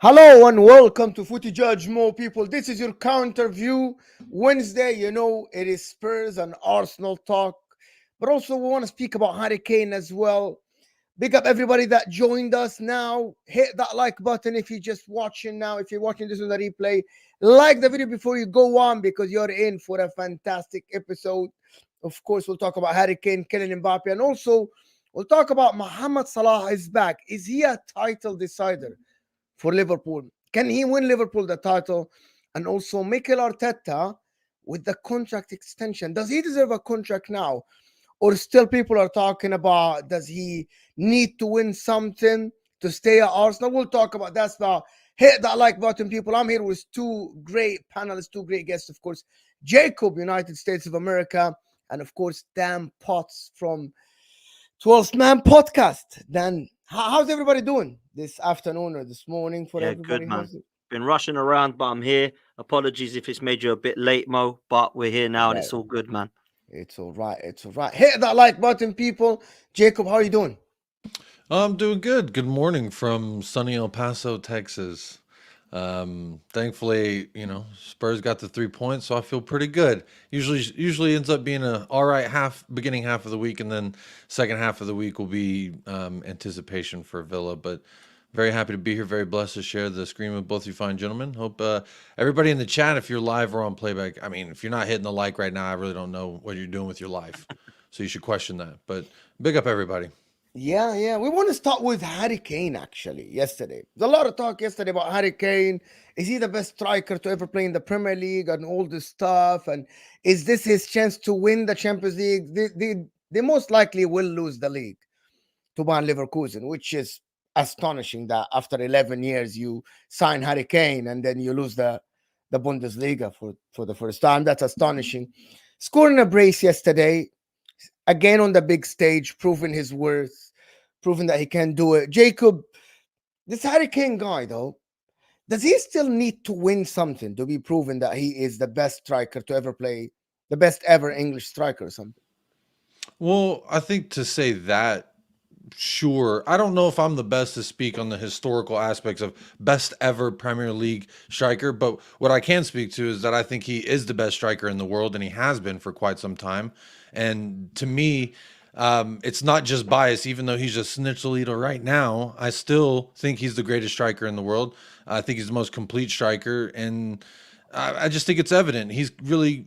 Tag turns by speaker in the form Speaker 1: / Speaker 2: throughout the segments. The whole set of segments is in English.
Speaker 1: Hello and welcome to Footy Judge Mo people. This is your counter view Wednesday. You know it is Spurs and Arsenal talk, but also we want to speak about Harry Kane as well. Big up everybody that joined us now. Hit that like button if you're just watching now. If you're watching this on the replay, like the video before you go on because you're in for a fantastic episode. Of course, we'll talk about Harry Kane killing Mbappe, and also we'll talk about Mohamed Salah is back. Is he a title decider for Liverpool? Can he win Liverpool the title? And also Mikel Arteta with the contract extension. Does he deserve a contract now? Or still people are talking about does he need to win something to stay at Arsenal? We'll talk about that stuff. Hit that like button, people. I'm here with two great panelists, two great guests, of course. Jacob, United States of America, and of course, Dan Potts from 12th Man Podcast. Dan, how's everybody doing this afternoon or this morning for
Speaker 2: Yeah,
Speaker 1: everybody?
Speaker 2: good man. Been rushing around, but I'm here. Apologies if it's made you a bit late, Mo, but we're here now and it's all good, man.
Speaker 1: It's all right. It's all right. Hit that like button, people. Jacob, how are you doing?
Speaker 3: I'm doing good. Good morning from sunny El Paso, Texas. Thankfully, Spurs got the 3 points, so I feel pretty good. Usually ends up being a all right beginning half of the week, and then second half of the week will be anticipation for Villa. But very happy to be here. Very blessed to share the screen with both you fine gentlemen. Hope everybody in the chat, if you're live or on playback, I mean, if you're not hitting the like right now, I really don't know what you're doing with your life. So you should question that. But big up everybody.
Speaker 1: Yeah. We want to start with Harry Kane, actually, yesterday. There's a lot of talk yesterday about Harry Kane. Is he the best striker to ever play in the Premier League and all this stuff? And is this his chance to win the Champions League? They most likely will lose the league to Bayern Leverkusen, which is astonishing that after 11 years you sign Harry Kane and then you lose the Bundesliga for the first time. That's astonishing. Scoring a brace yesterday, again on the big stage, proving his worth, proving that he can do it. Jacob, this Harry Kane guy, though, does he still need to win something to be proven that he is the best striker to ever play, the best ever English striker or something?
Speaker 3: Well, I think to say that, sure. I don't know if I'm the best to speak on the historical aspects of best ever Premier League striker, but what I can speak to is that I think he is the best striker in the world, and he has been for quite some time. And to me, it's not just bias, even though he's just snitch leader right now. I still think he's the greatest striker in the world. I think he's the most complete striker, and I just think it's evident. He's really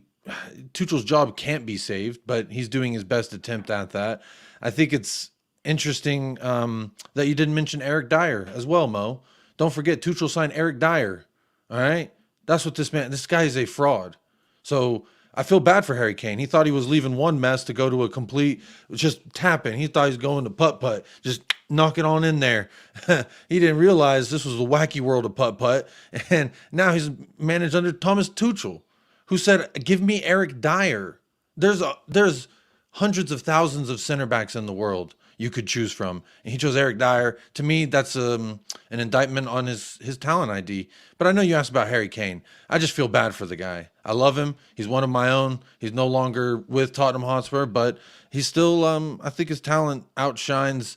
Speaker 3: Tuchel's job can't be saved, but he's doing his best attempt at that. I think it's interesting that you didn't mention Eric Dyer as well, Mo. Don't forget Tuchel signed Eric Dyer. All right, that's what this guy is a fraud. So I feel bad for Harry Kane. He thought he was leaving one mess to go to a complete just tapping. He thought he was going to putt, just knock it on in there. He didn't realize this was the wacky world of putt, and now he's managed under Thomas Tuchel, who said, "Give me Eric Dyer." There's hundreds of thousands of center backs in the world you could choose from, and he chose Eric Dyer. To me, that's an indictment on his talent ID. But I know you asked about Harry Kane. I just feel bad for the guy. I love him. He's one of my own. He's no longer with Tottenham Hotspur, but he's still. I think his talent outshines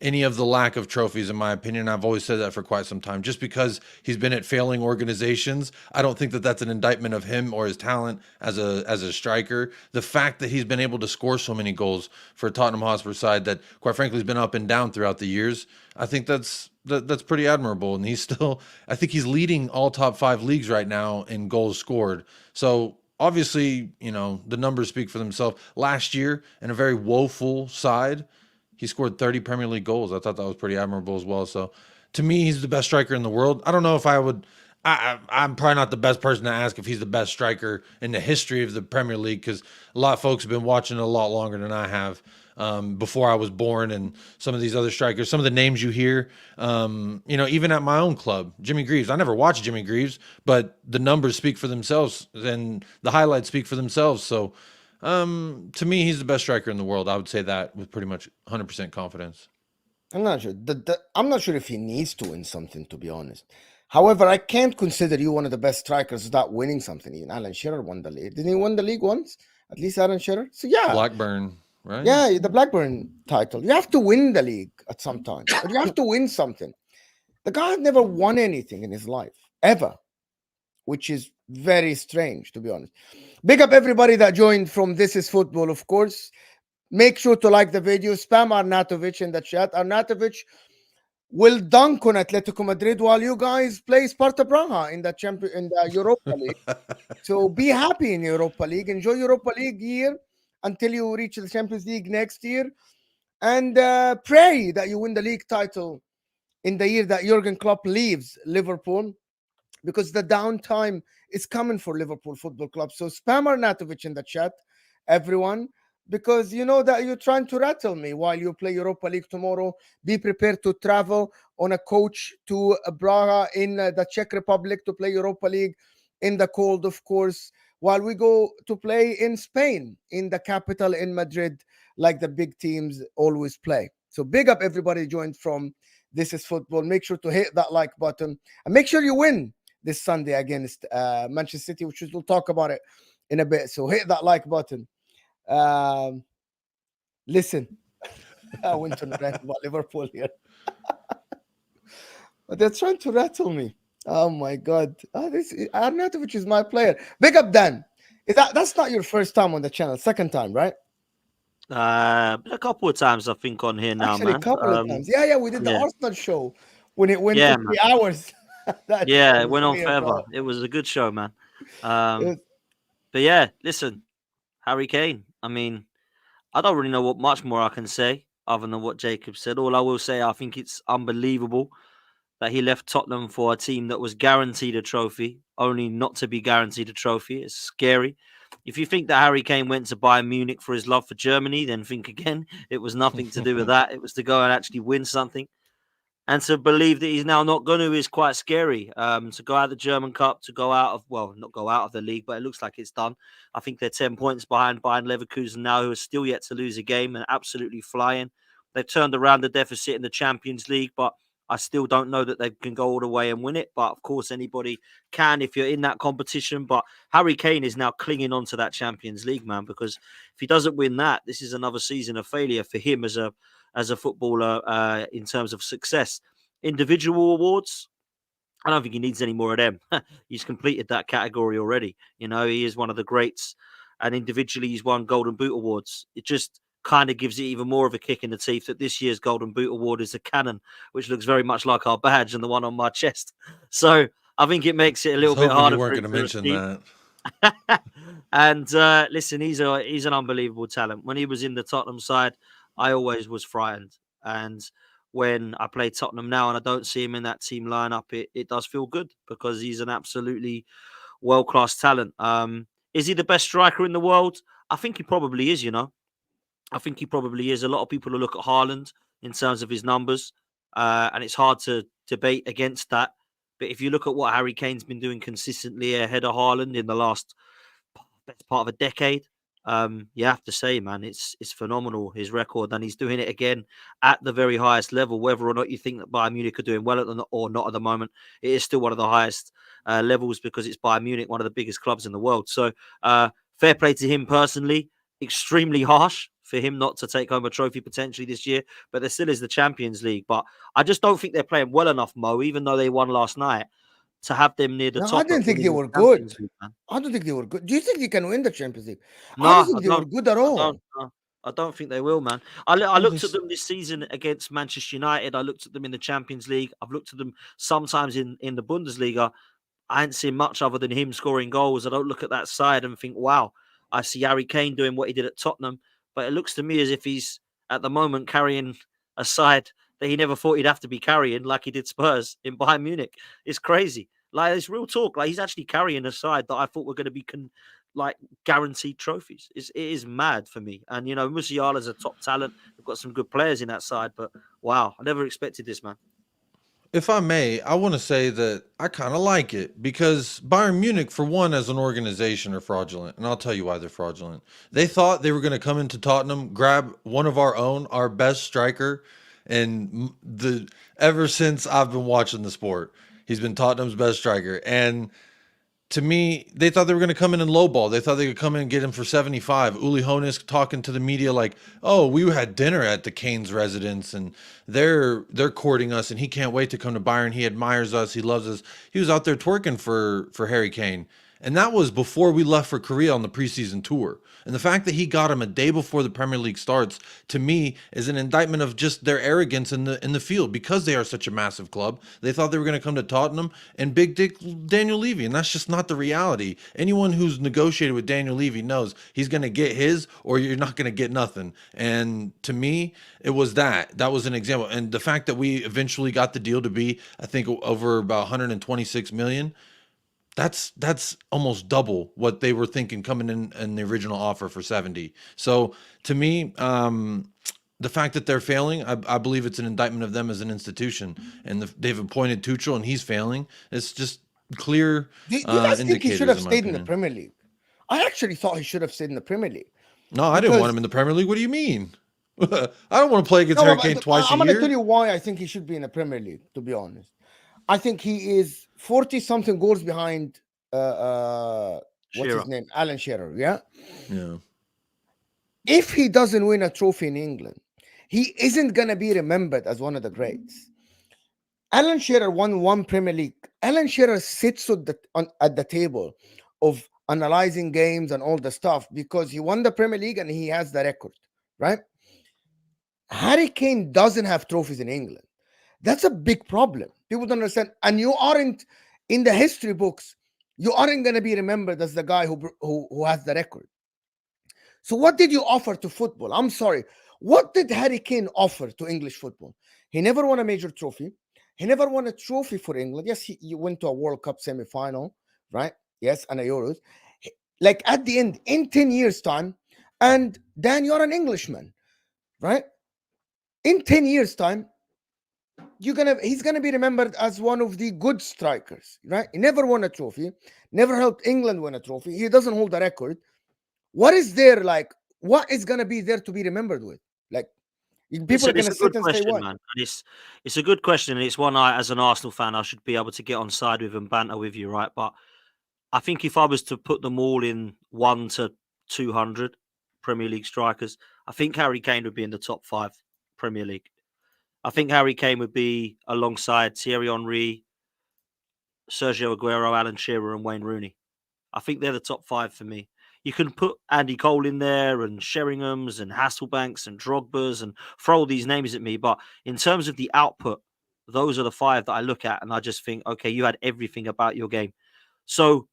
Speaker 3: any of the lack of trophies, in my opinion. I've always said that for quite some time. Just because he's been at failing organizations, I don't think that that's an indictment of him or his talent as a striker. The fact that he's been able to score so many goals for Tottenham Hotspur side that, quite frankly, has been up and down throughout the years, I think that's pretty admirable. And he's still, I think he's leading all top 5 leagues right now in goals scored. So obviously, the numbers speak for themselves. Last year, in a very woeful side, he scored 30 Premier League goals. I thought that was pretty admirable as well. So to me, he's the best striker in the world. I don't know if I would. I'm probably not the best person to ask if he's the best striker in the history of the Premier League, because a lot of folks have been watching it a lot longer than I have. Before I was born, and some of these other strikers, some of the names you hear, even at my own club, Jimmy Greaves. I never watched Jimmy Greaves, but the numbers speak for themselves and the highlights speak for themselves. So to me, he's the best striker in the world. I would say that with pretty much 100% confidence.
Speaker 1: I'm not sure. I'm not sure if he needs to win something, to be honest. However, I can't consider you one of the best strikers without winning something. Even Alan Shearer won the league. Didn't he win the league once? At least Alan Shearer. So yeah,
Speaker 3: Blackburn, right?
Speaker 1: Yeah, the Blackburn title. You have to win the league at some time, but you have to win something. The guy had never won anything in his life, ever, which is very strange, to be honest. Big up everybody that joined from This Is Football, of course. Make sure to like the video. Spam Arnautovic in the chat. Arnautovic will dunk on Atletico Madrid while you guys play Sparta Praha in the Europa League. So be happy in Europa League. Enjoy Europa League year until you reach the Champions League next year. And pray that you win the league title in the year that Jurgen Klopp leaves Liverpool, because the downtime is coming for Liverpool Football Club. So spam Arnautovic in the chat, everyone, because you know that you're trying to rattle me while you play Europa League tomorrow. Be prepared to travel on a coach to Braga in the Czech Republic to play Europa League in the cold, of course, while we go to play in Spain, in the capital, in Madrid, like the big teams always play. So big up everybody joined from This Is Football. Make sure to hit that like button and make sure you win this Sunday against Manchester City, which we'll talk about it in a bit. So hit that like button. Listen, I went to rant about Liverpool here. But they're trying to rattle me. Oh my God. This Arnautovic is my player. Big up, Dan. That's not your first time on the channel, second time, right?
Speaker 2: A couple of times I think on here now,
Speaker 1: Actually,
Speaker 2: man.
Speaker 1: a couple of times. Yeah, we did the
Speaker 2: yeah.
Speaker 1: Arsenal show when it went
Speaker 2: Yeah,
Speaker 1: to 3 hours.
Speaker 2: Yeah, it went on forever. It was a good show, man. But yeah, listen, Harry Kane. I mean, I don't really know what much more I can say other than what Jacob said. All I will say, I think it's unbelievable that he left Tottenham for a team that was guaranteed a trophy, only not to be guaranteed a trophy. It's scary. If you think that Harry Kane went to Bayern Munich for his love for Germany, then think again. It was nothing to do with that. It was to go and actually win something. And to believe that he's now not going to is quite scary. To go out of the German Cup, to go out of, well, not go out of the league, but it looks like it's done. I think they're 10 points behind Bayern Leverkusen now, who are still yet to lose a game and absolutely flying. They've turned around the deficit in the Champions League, but I still don't know that they can go all the way and win it. But of course, anybody can if you're in that competition. But Harry Kane is now clinging on to that Champions League, man, because if he doesn't win that, this is another season of failure for him as a footballer in terms of success. Individual awards, I don't think he needs any more of them. He's completed that category already. You know, he is one of the greats, and individually he's won Golden Boot awards. It just kind of gives it even more of a kick in the teeth that this year's Golden Boot award is a cannon, which looks very much like our badge and the one on my chest. So I think it makes it a little bit harder.
Speaker 3: You weren't going to mention that.
Speaker 2: And listen, he's an unbelievable talent. When he was in the Tottenham side, I always was frightened. And when I play Tottenham now and I don't see him in that team lineup, it does feel good because he's an absolutely world-class talent. Is he the best striker in the world? I think he probably is, you know. I think he probably is. A lot of people will look at Haaland in terms of his numbers, and it's hard to debate against that. But if you look at what Harry Kane's been doing consistently ahead of Haaland in the last best part of a decade, you have to say, man, it's phenomenal, his record, and he's doing it again at the very highest level. Whether or not you think that Bayern Munich are doing well or not at the moment, it is still one of the highest levels because it's Bayern Munich, one of the biggest clubs in the world. So fair play to him personally. Extremely harsh for him not to take home a trophy potentially this year, but there still is the Champions League. But I just don't think they're playing well enough, Mo, even though they won last night, to have them near the top.
Speaker 1: I didn't think they were good. I don't think they were good. Do you think they can win the Champions League?
Speaker 2: No,
Speaker 1: I don't think they were good at all.
Speaker 2: I don't think they will, man. I looked at them this season against Manchester United. I looked at them in the Champions League. I've looked at them sometimes in the Bundesliga. I ain't seen much other than him scoring goals. I don't look at that side and think, wow, I see Harry Kane doing what he did at Tottenham. But it looks to me as if he's, at the moment, carrying a side that he never thought he'd have to be carrying, like he did Spurs in Bayern Munich. It's crazy. Like, it's real talk. Like, he's actually carrying a side that I thought were going to be guaranteed trophies. It is mad for me. And, you know, Musiala's a top talent. We've got some good players in that side. But, wow, I never expected this, man.
Speaker 3: If I may, I want to say that I kind of like it because Bayern Munich, for one, as an organization, are fraudulent. And I'll tell you why they're fraudulent. They thought they were going to come into Tottenham, grab one of our own, our best striker. And ever since I've been watching the sport, he's been Tottenham's best striker. And to me, they thought they were going to come in and lowball. They thought they could come in and get him for 75. Uli Hoeneß talking to the media like, "Oh, we had dinner at the Kane's residence, and they're courting us, and he can't wait to come to Bayern. He admires us. He loves us." He was out there twerking for Harry Kane. And that was before we left for Korea on the preseason tour. And the fact that he got him a day before the Premier League starts, to me, is an indictment of just their arrogance in the field. Because they are such a massive club, they thought they were going to come to Tottenham and big dick Daniel Levy, and that's just not the reality. Anyone who's negotiated with Daniel Levy knows he's going to get his, or you're not going to get nothing. And to me, it was that was an example. And the fact that we eventually got the deal to be, I think, over about 126 million. That's almost double what they were thinking coming in the original offer for 70. So to me, the fact that they're failing, I believe it's an indictment of them as an institution. And they've appointed Tuchel, and he's failing. It's just clear.
Speaker 1: Do you guys think he should have stayed in the
Speaker 3: opinion.
Speaker 1: Premier League? I actually thought he should have stayed in the Premier League.
Speaker 3: No, I didn't want him in the Premier League. What do you mean? I don't want to play against Harry Kane twice a year.
Speaker 1: I'm going to tell you why I think he should be in the Premier League, to be honest. I think he is 40-something goals behind what's his name? Alan Shearer, yeah?
Speaker 3: Yeah.
Speaker 1: If he doesn't win a trophy in England, he isn't going to be remembered as one of the greats. Alan Shearer won one Premier League. Alan Shearer sits at the table of analyzing games and all the stuff because he won the Premier League and he has the record, right? Harry Kane doesn't have trophies in England. That's a big problem. People don't understand. And you aren't, in the history books, you aren't going to be remembered as the guy who has the record. So what did you offer to football? I'm sorry. What did Harry Kane offer to English football? He never won a major trophy. He never won a trophy for England. Yes, he went to a World Cup semi-final, right? Yes, and a Euros. Like at the end, in 10 years' time, and Dan, you're an Englishman, right? In 10 years' time, he's gonna be remembered as one of the good strikers, right? He never won a trophy, never helped England win a trophy. He doesn't hold a record. What is there like? What is gonna be there to be remembered with? Like people are gonna sit and say what?
Speaker 2: Man. And it's a good question, and it's one I, as an Arsenal fan, I should be able to get on side with and banter with you, right? But I think if I was to put them all in 1 to 200 Premier League strikers, I think Harry Kane would be in the top 5 Premier League. I think Harry Kane would be alongside Thierry Henry, Sergio Aguero, Alan Shearer, and Wayne Rooney. I think they're the top 5 for me. You can put Andy Cole in there and Sheringham's and Hasselbanks and Drogba's and throw all these names at me. But in terms of the output, those are the 5 that I look at and I just think, okay, you had everything about your game. So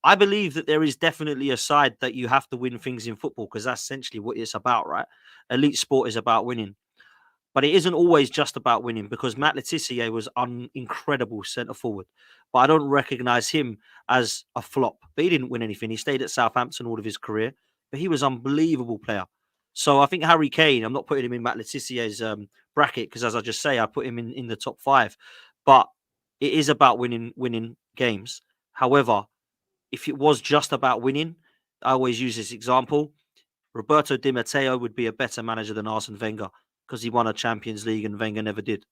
Speaker 2: I believe that there is definitely a side that you have to win things in football because that's essentially what it's about, right? Elite sport is about winning. But it isn't always just about winning because Matt Letizia was an incredible centre forward. But I don't recognise him as a flop. But he didn't win anything. He stayed at Southampton all of his career. But he was an unbelievable player. So I think Harry Kane, I'm not putting him in Matt Leticia's bracket because, as I just say, I put him in the top 5. But it is about winning games. However, if it was just about winning, I always use this example. Roberto Di Matteo would be a better manager than Arsene Wenger because he won a Champions League and Wenger never did.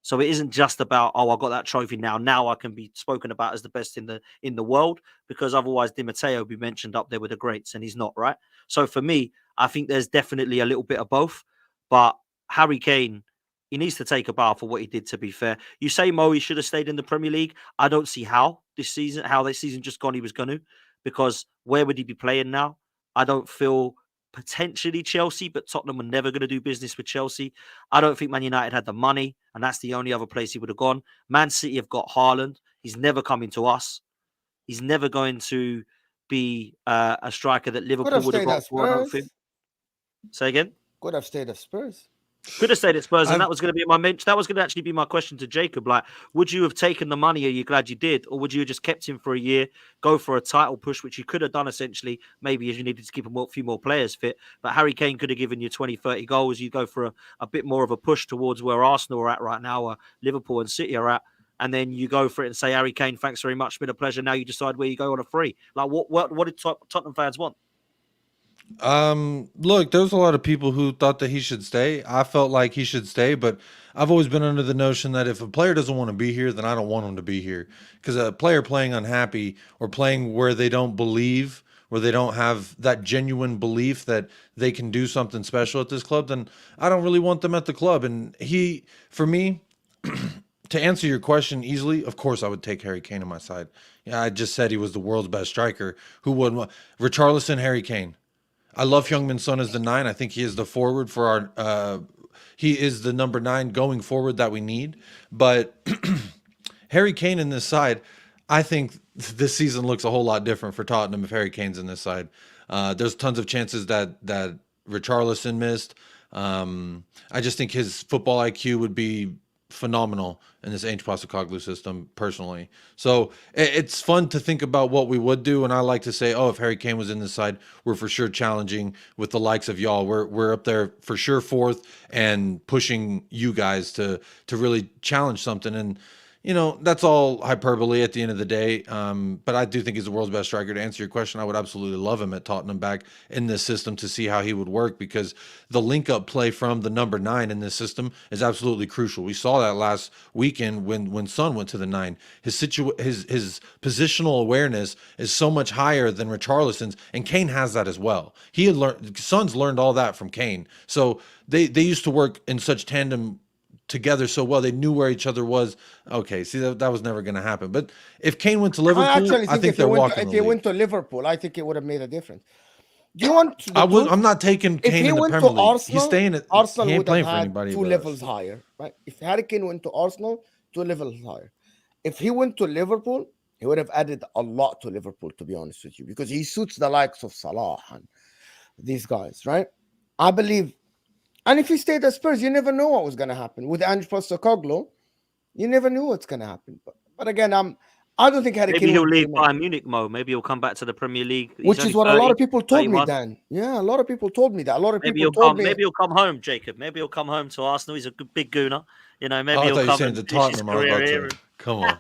Speaker 2: So it isn't just about, oh, I got that trophy now. Now I can be spoken about as the best in the world because otherwise Di Matteo would be mentioned up there with the greats and he's not, right? So for me, I think there's definitely a little bit of both. But Harry Kane, he needs to take a bow for what he did, to be fair. You say, Mo, he should have stayed in the Premier League. I don't see how this season just gone he was going to, because where would he be playing now? I don't feel potentially Chelsea, but Tottenham are never going to do business with Chelsea. I don't think Man United had the money, and that's the only other place he would have gone. Man City have got Haaland. He's never coming to us. He's never going to be a striker that Liverpool would have got for an outfit. Say again?
Speaker 1: Could have stayed at Spurs.
Speaker 2: Could have stayed at Spurs, and that was going to be that was going to actually be my question to Jacob. Like, would you have taken the money? Are you glad you did, or would you have just kept him for a year, go for a title push, which you could have done essentially, maybe if you needed to keep a few more players fit. But Harry Kane could have given you 20, 30 goals. You go for a bit more of a push towards where Arsenal are at right now, or Liverpool and City are at, and then you go for it and say, Harry Kane, thanks very much, been a pleasure. Now you decide where you go on a free. Like, what did Tottenham fans want?
Speaker 3: Look, there's a lot of people who thought that he should stay. I felt like he should stay, but I've always been under the notion that if a player doesn't want to be here, then I don't want him to be here. Because a player playing unhappy or playing where they don't believe, where they don't have that genuine belief that they can do something special at this club, then I don't really want them at the club. And for me, to answer your question easily, of course I would take Harry Kane on my side. Yeah, I just said he was the world's best striker. Who wouldn't want Richarlison, Harry Kane? I love Heung-min Son as the 9. I think he is the forward for our. He is the number 9 going forward that we need. But Harry Kane in this side, I think this season looks a whole lot different for Tottenham if Harry Kane's in this side. There's tons of chances that Richarlison missed. I just think his football IQ would be phenomenal in this Ange Postecoglou system, personally. So it's fun to think about what we would do, and I like to say, oh, if Harry Kane was in this side, we're for sure challenging with the likes of y'all. We're up there for sure 4th and pushing you guys to really challenge something. And that's all hyperbole at the end of the day. But I do think he's the world's best striker. To answer your question, I would absolutely love him at Tottenham back in this system to see how he would work, because the link-up play from the number 9 in this system is absolutely crucial. We saw that last weekend when Son went to the 9. His positional awareness is so much higher than Richarlison's, and Kane has that as well. Son's learned all that from Kane. So they used to work in such tandem together so well. They knew where each other was. Okay, see, that was never going to happen. But if Kane went to Liverpool, I think they're walking.
Speaker 1: If he went to Liverpool, I think it would have made a difference. Do you want?
Speaker 3: I'm not taking Kane in the Premier League.
Speaker 1: Arsenal,
Speaker 3: he's staying at
Speaker 1: Arsenal.
Speaker 3: He ain't
Speaker 1: would
Speaker 3: playing
Speaker 1: have
Speaker 3: for
Speaker 1: had
Speaker 3: anybody.
Speaker 1: 2 levels higher, right? If Harry Kane went to Arsenal, 2 levels higher. If he went to Liverpool, he would have added a lot to Liverpool, to be honest with you, because he suits the likes of Salah and these guys, right? I believe. And if he stayed at Spurs, you never know what was going to happen. With Ange Postecoglou, you never knew what's going to happen. But again, I don't think Harry Kane.
Speaker 2: Maybe he'll leave Bayern Munich, Mo. Maybe he'll come back to the Premier League.
Speaker 1: Which is what a lot of people told me, Dan. Yeah, a lot of people told me that. A lot of people told me.
Speaker 2: Maybe he'll come home, Jacob. Maybe he'll come home to Arsenal. He's a big gooner. Maybe
Speaker 3: he'll
Speaker 2: come and
Speaker 3: to
Speaker 2: finish his career here.
Speaker 3: Come on.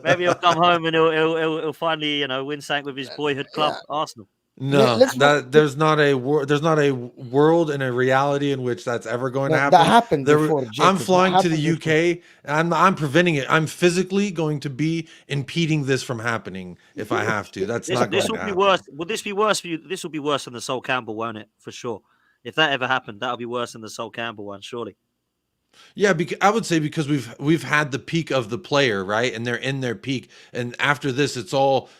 Speaker 2: Maybe he'll come home and he'll finally win something with his boyhood club, Arsenal.
Speaker 3: No, there's not a world and a reality in which that's ever going to happen.
Speaker 1: That happened before. Jacob.
Speaker 3: I'm flying to the UK, and I'm preventing it. I'm physically going to be impeding this from happening if I have to. That's not going to happen.
Speaker 2: Worse. Will this be worse for you? This will be worse than the Sol Campbell, won't it? For sure. If that ever happened, that'll be worse than the Sol Campbell one, surely.
Speaker 3: Yeah, I would say because we've had the peak of the player, right, and they're in their peak, and after this, it's all.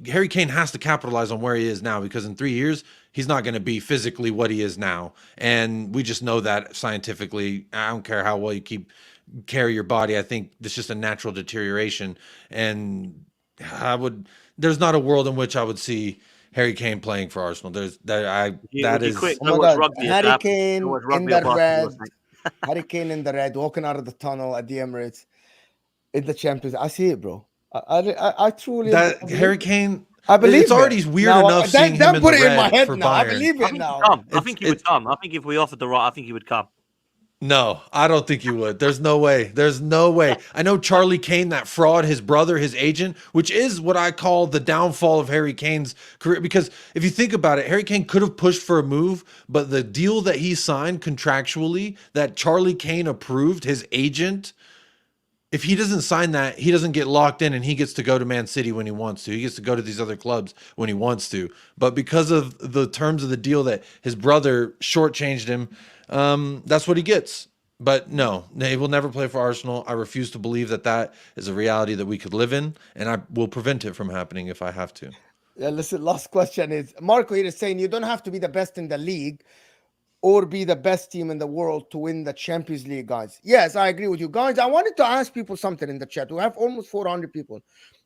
Speaker 3: Harry Kane has to capitalize on where he is now, because in 3 years, he's not going to be physically what he is now. And we just know that scientifically. I don't care how well you carry your body. I think it's just a natural deterioration. And there's not a world in which I would see Harry Kane playing for Arsenal. Harry
Speaker 1: Kane in the red. Harry Kane in the red, walking out of the tunnel at the Emirates in the Champions. I see it, bro. I truly
Speaker 3: Harry Kane.
Speaker 1: I believe
Speaker 3: it's already weird enough seeing him in the red for Bayern.
Speaker 1: I believe it now.
Speaker 2: I think he would come. I think if we offered the right, I think he would come.
Speaker 3: No, I don't think you would. There's no way. There's no way. I know Charlie Kane, that fraud, his brother, his agent, which is what I call the downfall of Harry Kane's career. Because if you think about it, Harry Kane could have pushed for a move, but the deal that he signed contractually, that Charlie Kane approved, his agent, if he doesn't sign that, he doesn't get locked in, and he gets to go to Man City when he wants to. He gets to go to these other clubs when he wants to. But because of the terms of the deal that his brother shortchanged him, that's what he gets. But no, he will never play for Arsenal. I refuse to believe that is a reality that we could live in, and I will prevent it from happening if I have to.
Speaker 1: Yeah, listen, last question is, Marco here is saying you don't have to be the best in the league or be the best team in the world to win the Champions League, guys. Yes, I agree with you. Guys, I wanted to ask people something in the chat. We have almost 400 people.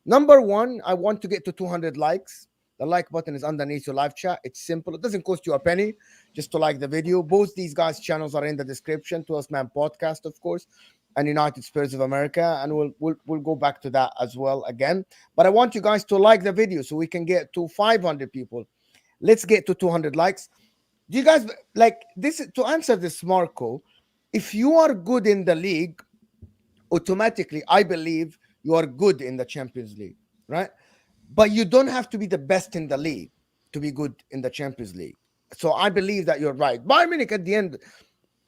Speaker 1: Number one, I want to get to 200 likes. The like button is underneath your live chat. It's simple. It doesn't cost you a penny just to like the video. Both these guys' channels are in the description. 12 Man Podcast, of course, and United Spurs of America. And we'll go back to that as well again. But I want you guys to like the video so we can get to 500 people. Let's get to 200 likes. Do you guys like this? To answer this, Marco, if you are good in the league, automatically, I believe you are good in the Champions League, right? But you don't have to be the best in the league to be good in the Champions League. So I believe that you're right. Bayern Munich, at the end,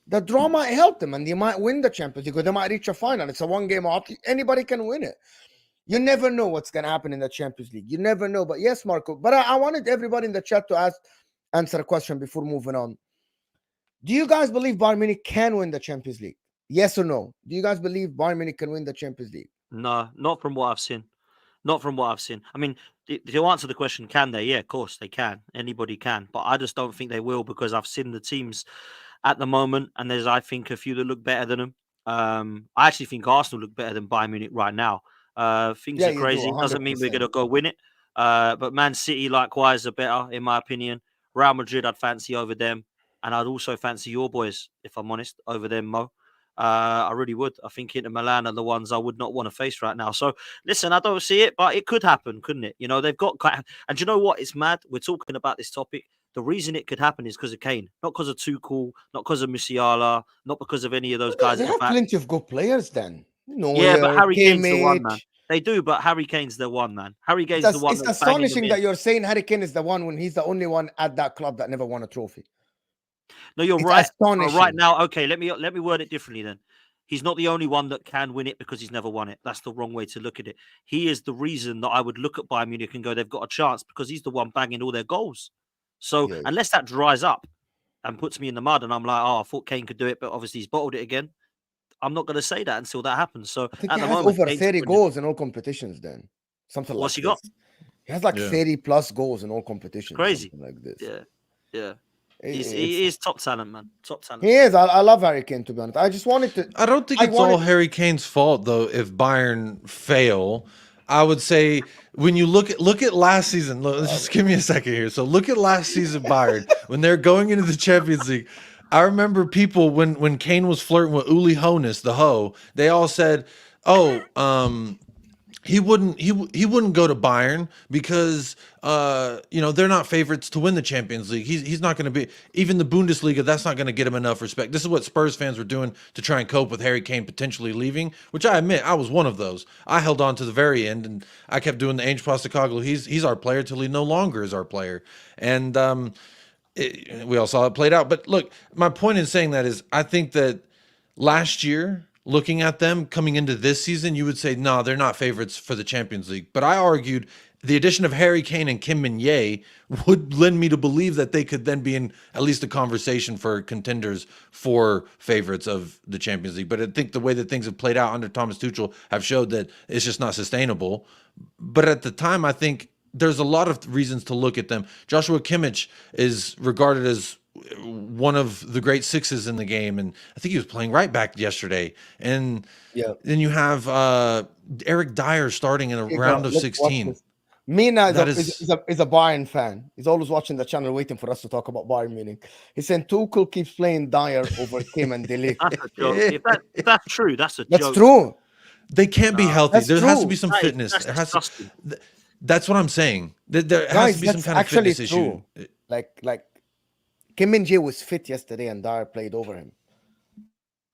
Speaker 1: the draw might help them and they might win the Champions League, or they might reach a final. It's a one-game off. Anybody can win it. You never know what's going to happen in the Champions League. You never know. But yes, Marco. But I wanted everybody in the chat to answer a question before moving on. Do you guys believe Bayern Munich can win the Champions League? Yes or no? Do you guys believe Bayern Munich can win the Champions League?
Speaker 2: No, not from what I've seen. Not from what I've seen. I mean, to answer the question, can they? Yeah, of course they can. Anybody can. But I just don't think they will, because I've seen the teams at the moment, and there's, I think, a few that look better than them. I actually think Arsenal look better than Bayern Munich right now. Things are crazy. Doesn't mean we're going to go win it. But Man City, likewise, are better, in my opinion. Real Madrid, I'd fancy over them. And I'd also fancy your boys, if I'm honest, over them, Mo. I really would. I think Inter Milan are the ones I would not want to face right now. So, listen, I don't see it, but it could happen, couldn't it? You know, they've got... And you know what? It's mad. We're talking about this topic. The reason it could happen is because of Kane, not because of Tuchel, not because of Musiala, not because of any of those guys.
Speaker 1: They have plenty of good players then. No,
Speaker 2: yeah, but Harry Kane's the one, man. They do, but Harry Kane's the one, man. Harry Kane's the one.
Speaker 1: It's astonishing that you're saying Harry Kane is the one when he's the only one at that club that never won a trophy.
Speaker 2: No, you're right. Right now, okay, let me word it differently then. He's not the only one that can win it because he's never won it. That's the wrong way to look at it. He is the reason that I would look at Bayern Munich and go, they've got a chance, because he's the one banging all their goals. So unless that dries up and puts me in the mud and I'm like, oh, I thought Kane could do it, but obviously he's bottled it again, I'm not going to say that until that happens. So
Speaker 1: I think he has over 30 goals in all competitions then. Something like
Speaker 2: What's he got?
Speaker 1: He has like 30 plus goals in all competitions.
Speaker 2: Crazy.
Speaker 1: Like this.
Speaker 2: Yeah. He is top talent, man. Top talent.
Speaker 1: He is. I love Harry Kane, to be honest. I just wanted to...
Speaker 3: I don't think it's all Harry Kane's fault, though, if Bayern fail. I would say when you look at last season, just give me a second here. So look at last season Bayern when they're going into the Champions League. I remember people when Kane was flirting with Uli Hoeneß, the Ho, they all said, "Oh, he wouldn't go to Bayern because they're not favorites to win the Champions League. He's not going to be, even the Bundesliga, that's not going to get him enough respect." This is what Spurs fans were doing to try and cope with Harry Kane potentially leaving, which I admit I was one of those. I held on to the very end and I kept doing the Ange Postecoglou. He's our player till he no longer is our player. And we all saw it played out. But look, my point in saying that is I think that last year, looking at them coming into this season, you would say, no, they're not favorites for the Champions League. But I argued the addition of Harry Kane and Kim Min-jae would lend me to believe that they could then be in at least a conversation for contenders for favorites of the Champions League. But I think the way that things have played out under Thomas Tuchel have showed that it's just not sustainable. But at the time, I think there's a lot of reasons to look at them. Joshua Kimmich is regarded as one of the great sixes in the game, and I think he was playing right back yesterday. And then you have Eric Dyer starting in a round of 16.
Speaker 1: Mina is a Bayern fan. He's always watching the channel waiting for us to talk about Bayern Munich. He said Tuchel keeps playing Dyer over Kim and De Ligt.
Speaker 2: That's a joke. If that's true, that's a joke.
Speaker 1: That's true.
Speaker 3: They can't be healthy. There has to be some fitness. That's what I'm saying. There has to be some kind of fitness issue.
Speaker 1: Like Kim Min-jae was fit yesterday and Dyer played over him.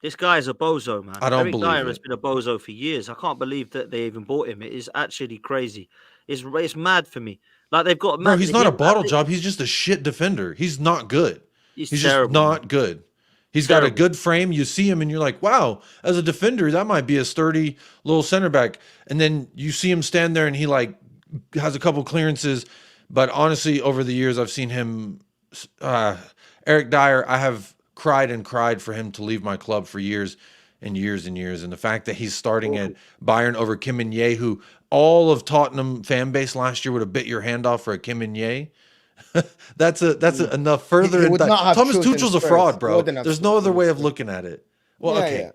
Speaker 2: This guy is a bozo, man.
Speaker 3: I don't believe
Speaker 2: Dyer has been a bozo for years. I can't believe that they even bought him. It is actually crazy. It's mad for me. Like they've got...
Speaker 3: No, he's not a bottle job. He's just a shit defender. He's not good. He's just not good. He's got a good frame. You see him and you're like, wow, as a defender, that might be a sturdy little center back. And then you see him stand there and he like has a couple clearances. But honestly, over the years, I've seen him... Eric Dyer, I have cried and cried for him to leave my club for years and years and years. And the fact that he's starting at Bayern over Kim Min-jae, who all of Tottenham fan base last year would have bit your hand off for a Kim Min-jae. that's enough further. Thomas Tuchel's a fraud, bro. There's no other way of looking at it. Well, okay.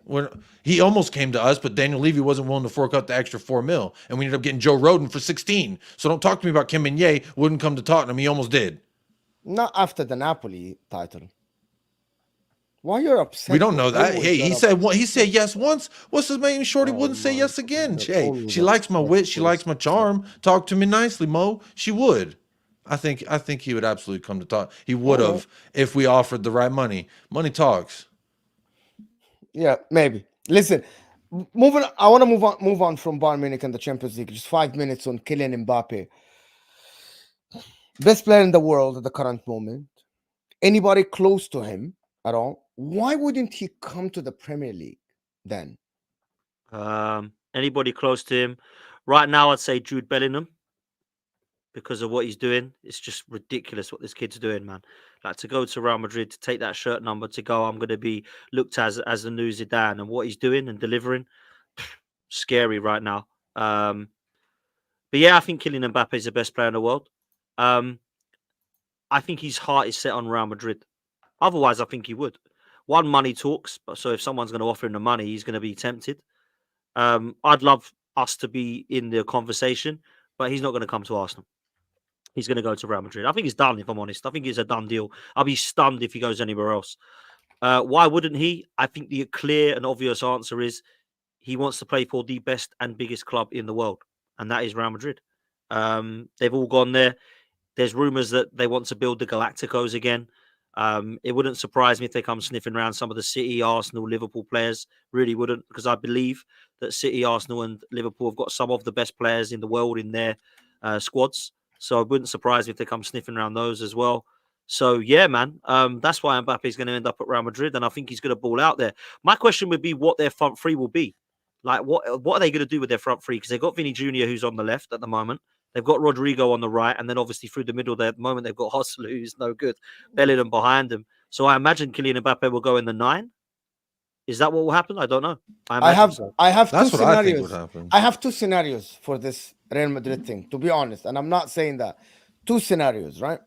Speaker 3: He almost came to us, but Daniel Levy wasn't willing to fork out the extra $4 million, and we ended up getting Joe Rodon for 16. So don't talk to me about Kim Min-jae wouldn't come to Tottenham. He almost did.
Speaker 1: Not after the Napoli title. Why you're upset?
Speaker 3: We don't know that. Hey, he said yes once. What's his name? Shorty wouldn't say yes again. Hey, she likes my wit. She likes my charm. Talk to me nicely, Mo. She would. I think he would absolutely come to talk. He would have if we offered the right money. Money talks.
Speaker 1: Yeah, maybe. Listen, moving. I want to move on from Bayern Munich and the Champions League. Just 5 minutes on Kylian Mbappé. Best player in the world at the current moment. Anybody close to him at all why wouldn't he come to the Premier League then?
Speaker 2: Anybody close to him right now? I'd say Jude Bellingham because of what he's doing. It's just ridiculous what this kid's doing, man. Like to go to Real Madrid, to take that shirt number, to go, I'm going to be looked as the new Zidane, and what he's doing and delivering, scary right now. But yeah, I think Kylian Mbappe is the best player in the world. I think his heart is set on Real Madrid. Otherwise, I think he would. One, money talks. So if someone's going to offer him the money, he's going to be tempted. I'd love us to be in the conversation, but he's not going to come to Arsenal. He's going to go to Real Madrid. I think he's done, if I'm honest. I think it's a done deal. I'll be stunned if he goes anywhere else. Why wouldn't he? I think the clear and obvious answer is he wants to play for the best and biggest club in the world, and that is Real Madrid. They've all gone there. There's rumours that they want to build the Galacticos again. It wouldn't surprise me if they come sniffing around some of the City, Arsenal, Liverpool players. Really wouldn't, because I believe that City, Arsenal and Liverpool have got some of the best players in the world in their squads. So it wouldn't surprise me if they come sniffing around those as well. So, yeah, man, that's why Mbappe is going to end up at Real Madrid, and I think he's going to ball out there. My question would be what their front three will be. Like, what are they going to do with their front three? Because they've got Vinny Jr., who's on the left at the moment. They've got Rodrigo on the right, and then obviously through the middle there at the moment, they've got Hostel, who's no good. Bellingham behind them. So I imagine Kylian Mbappe will go in the 9. Is that what will happen? I don't know.
Speaker 1: I have
Speaker 3: That's
Speaker 1: two
Speaker 3: what I think
Speaker 1: scenarios.
Speaker 3: would happen.
Speaker 1: I have two scenarios for this Real Madrid thing, to be honest. And I'm not saying that. Two scenarios, right?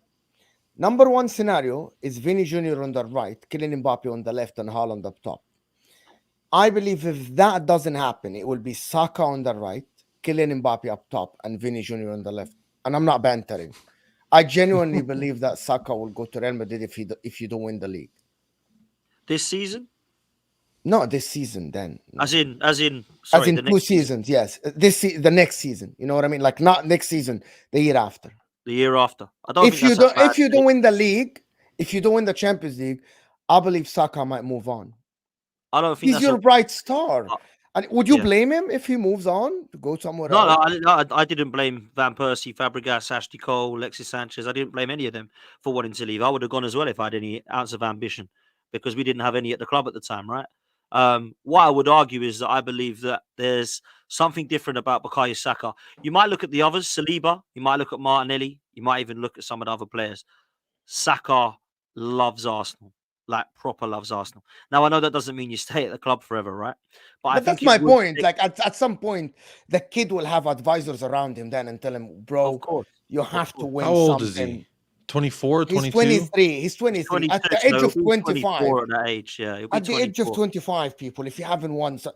Speaker 1: Number one scenario is Vinny Jr. on the right, Kylian Mbappe on the left, and Haaland up top. I believe if that doesn't happen, it will be Saka on the right, Kylian Mbappe up top, and Vinny Jr. on the left. And I'm not bantering. I genuinely believe that Saka will go to Real Madrid if you don't win the league.
Speaker 2: This season?
Speaker 1: No, this season then. No.
Speaker 2: As in,
Speaker 1: sorry, as in 2 seasons, yes. The next season. You know what I mean? Like not next season, the year after.
Speaker 2: The year after. I don't
Speaker 1: if you don't win the league, if you don't win the Champions League, I believe Saka might move on.
Speaker 2: I don't think
Speaker 1: he's your bright star. And would you blame him if he moves on to go somewhere else?
Speaker 2: No, I didn't blame Van Persie, Fabregas, Ashley Cole, Alexis Sanchez. I didn't blame any of them for wanting to leave. I would have gone as well if I had any ounce of ambition, because we didn't have any at the club at the time, right? What I would argue is that I believe that there's something different about Bukayo Saka. You might look at the others, Saliba, you might look at Martinelli, you might even look at some of the other players. Saka loves Arsenal. Like proper loves Arsenal. Now I know that doesn't mean you stay at the club forever, right?
Speaker 1: But that's my point. Like at some point, the kid will have advisors around him then and tell him, bro, you have to win.
Speaker 3: How old
Speaker 1: something.
Speaker 3: is he? 24, 22?
Speaker 1: He's 23. He's 23. At the age of 25.
Speaker 2: At that age, yeah.
Speaker 1: At the age of 25, people, if you haven't won. So,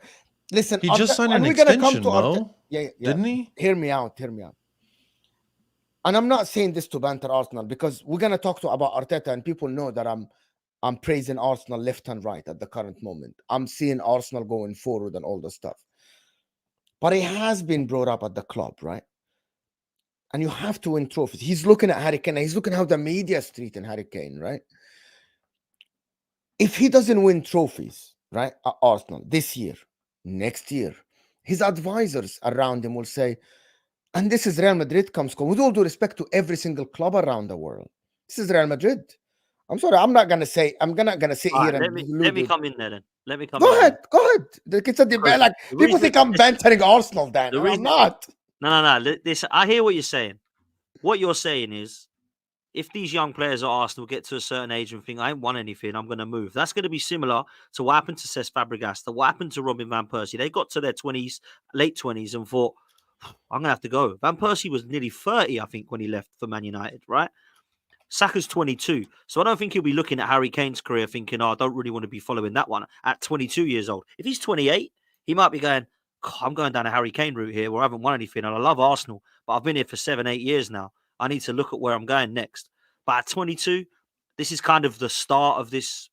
Speaker 1: listen,
Speaker 3: he just signed an extension, Mo.
Speaker 1: Yeah.
Speaker 3: Didn't he?
Speaker 1: Hear me out. And I'm not saying this to banter Arsenal, because we're going to talk about Arteta, and people know that I'm praising Arsenal left and right at the current moment. I'm seeing Arsenal going forward and all the stuff. But he has been brought up at the club, right? And you have to win trophies. He's looking at Harry Kane. He's looking at how the media is treating Harry Kane, right? If he doesn't win trophies, right, at Arsenal this year, next year, his advisors around him will say, and this is Real Madrid with all due respect to every single club around the world. This is Real Madrid. I'm sorry, I'm not gonna sit here and
Speaker 2: let me come in there then. Let me come
Speaker 1: Go
Speaker 2: in.
Speaker 1: ahead. It's a debate. Like people think I'm bantering Arsenal, Dan. I'm not.
Speaker 2: No. I hear what you're saying. What you're saying is, if these young players at Arsenal get to a certain age and think, I ain't won anything, I'm going to move. That's going to be similar to what happened to Cesc Fabregas, to what happened to Robin Van Persie. They got to their 20s, late 20s, and thought, I'm going to have to go. Van Persie was nearly 30, I think, when he left for Man United, right? Saka's 22. So I don't think he'll be looking at Harry Kane's career thinking, I don't really want to be following that one at 22 years old. If he's 28, he might be going, I'm going down a Harry Kane route here where I haven't won anything. And I love Arsenal, but I've been here for 7-8 years now. I need to look at where I'm going next. But at 22, this is kind of the start of this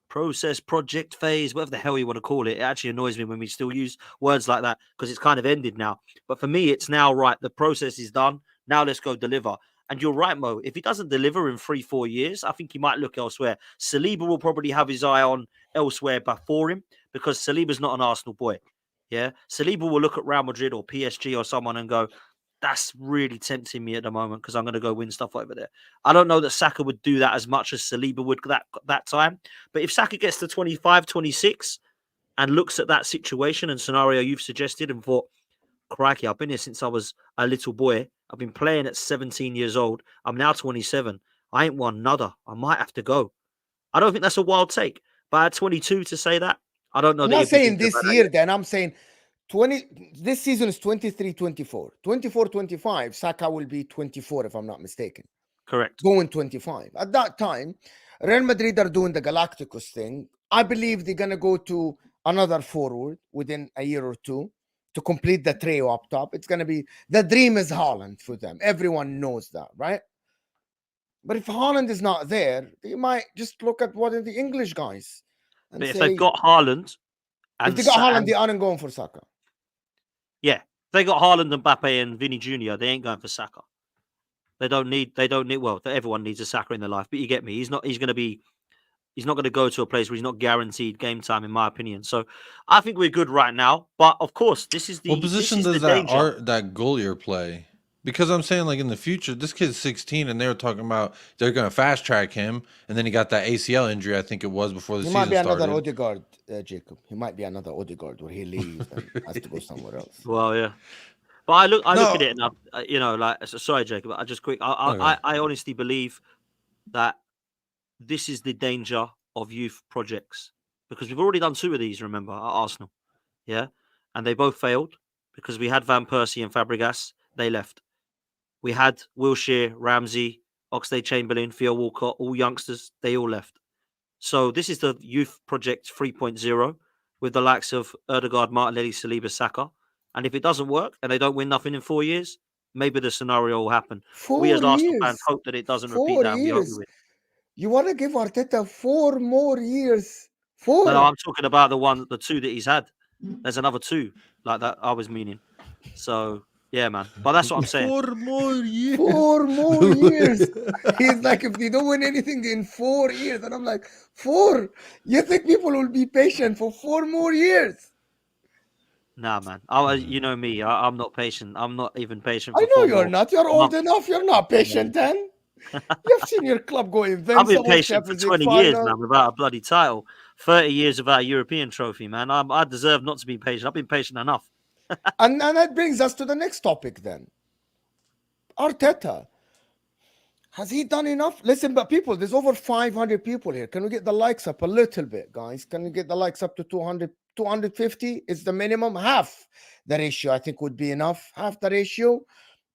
Speaker 2: process, project phase, whatever the hell you want to call it. It actually annoys me when we still use words like that, because it's kind of ended now. But for me, it's now, right, the process is done. Now let's go deliver. And you're right, Mo. If he doesn't deliver in 3-4 years, I think he might look elsewhere. Saliba will probably have his eye on elsewhere before him, because Saliba's not an Arsenal boy. Yeah, Saliba will look at Real Madrid or PSG or someone and go, That's really tempting me at the moment because I'm going to go win stuff over there. I don't know that Saka would do that as much as Saliba would that time. But if Saka gets to 25, 26 and looks at that situation and scenario you've suggested and thought, crikey, I've been here since I was a little boy. I've been playing at 17 years old. I'm now 27. I ain't won nada. I might have to go. I don't think that's a wild take. But at 22 to say that, I don't know.
Speaker 1: I'm not saying this year, then. I'm saying this season is 23-24. 24-25, Saka will be 24, if I'm not mistaken.
Speaker 2: Correct.
Speaker 1: Going 25. At that time, Real Madrid are doing the Galacticos thing. I believe they're going to go to another forward within a year or two to complete the trio up top. It's going to be, the dream is Haaland for them. Everyone knows that, right? But if Haaland is not there, they might just look at what are the English guys.
Speaker 2: And but if they've got Haaland,
Speaker 1: if they got Haaland, they aren't going for Saka.
Speaker 2: Yeah, if they got Haaland, Mbappe, and Vinny Jr., they ain't going for Saka. They don't need. Well, everyone needs a Saka in their life, but you get me. He's not going to go to a place where he's not guaranteed game time, in my opinion. So I think we're good right now. But of course, this is the
Speaker 3: what position does that goalier play? Because I'm saying, like, in the future, this kid's 16, and they were talking about they're going to fast track him, and then he got that ACL injury, I think it was, before the season started.
Speaker 1: He might be another Odegaard, Jacob. He might be another Odegaard where he leaves and has to go somewhere else.
Speaker 2: Well, yeah. But I look at it, and like, sorry, Jacob. I honestly believe that this is the danger of youth projects, because we've already done 2 of these. Remember, at Arsenal, yeah, and they both failed because we had Van Persie and Fabregas. They left. We had Wilshere, Ramsey, Oxlade-Chamberlain, Theo Walcott, all youngsters. They all left. So this is the youth project 3.0 with the likes of Ødegaard, Martinelli, Saliba, Saka. And if it doesn't work and they don't win nothing in 4 years, maybe the scenario will happen. We as Arsenal fans hope that it doesn't repeat that. We hope we win.
Speaker 1: You want to give Arteta 4 more years? 4?
Speaker 2: No, I'm talking about the 2 that he's had. There's another 2 like that I was meaning. So... yeah, man. But that's what I'm saying.
Speaker 3: 4 more years.
Speaker 1: 4 more years. He's like, if they don't win anything in 4 years. And I'm like, 4? You think people will be patient for 4 more years?
Speaker 2: Nah, man. You know me. I'm not patient. I'm not even patient for
Speaker 1: I know you're not. You're old enough. You're not patient then. You've seen your club go
Speaker 2: I've been patient for 20 years now without a bloody title. 30 years without a European trophy, man. I deserve not to be patient. I've been patient enough.
Speaker 1: and that brings us to the next topic then. Arteta. Has he done enough? Listen, but people, there's over 500 people here. Can we get the likes up a little bit, guys? Can we get the likes up to 200, 250 is the minimum? Half the ratio, I think, would be enough. Half the ratio.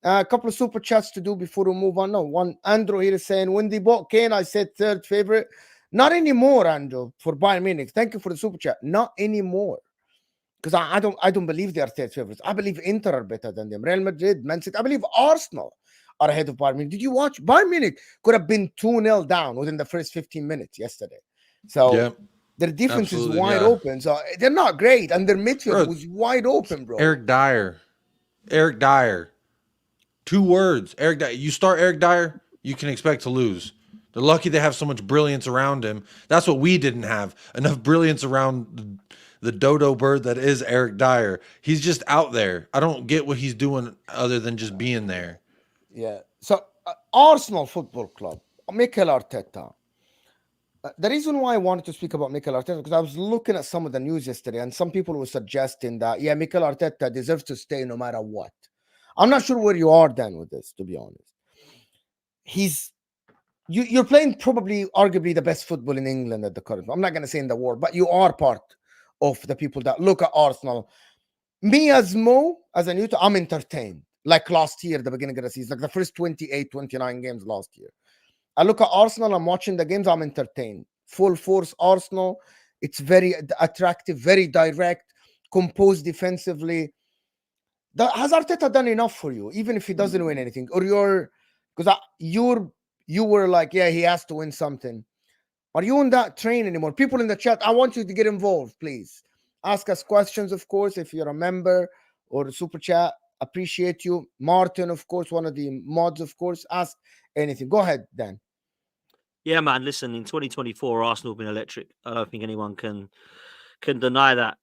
Speaker 1: A couple of super chats to do before we move on. No, one, Andrew here is saying, when they bought Kane, I said 3rd favorite. Not anymore, Andrew, for Bayern Munich. Thank you for the super chat. Not anymore. Because I don't believe they are 3rd favorites. I believe Inter are better than them. Real Madrid, Man City. I believe Arsenal are ahead of Bayern Munich. Did you watch? Bayern Munich could have been 2-0 down within the first 15 minutes yesterday. So their defense is wide open. So they're not great. And their midfield was wide open, bro.
Speaker 3: Eric Dyer. 2 words. Eric Dyer. You start Eric Dyer, you can expect to lose. They're lucky they have so much brilliance around him. That's what we didn't have. Enough brilliance around the dodo bird that is Eric Dyer. He's just out there. I don't get what he's doing other than just being there.
Speaker 1: Yeah. So Arsenal Football Club, Mikel Arteta. The reason why I wanted to speak about Mikel Arteta, because I was looking at some of the news yesterday, and some people were suggesting that, yeah, Mikel Arteta deserves to stay no matter what. I'm not sure where you are then with this, to be honest. You're playing probably, arguably, the best football in England at the current. I'm not going to say in the world, but you are part of the people that look at Arsenal. Me as Mo, as a new, I'm entertained. Like last year, the beginning of the season, like the first 28, 29 games last year. I look at Arsenal, I'm watching the games, I'm entertained. Full force Arsenal. It's very attractive, very direct, composed defensively. Has Arteta done enough for you, even if he doesn't win anything? Or you were like, yeah, he has to win something. Are you on that train anymore? People in the chat, I want you to get involved, please. Ask us questions, of course, if you're a member or a super chat. Appreciate you. Martin, of course, one of the mods, of course. Ask anything. Go ahead, Dan.
Speaker 2: Yeah, man. Listen, in 2024, Arsenal have been electric. I don't think anyone can deny that.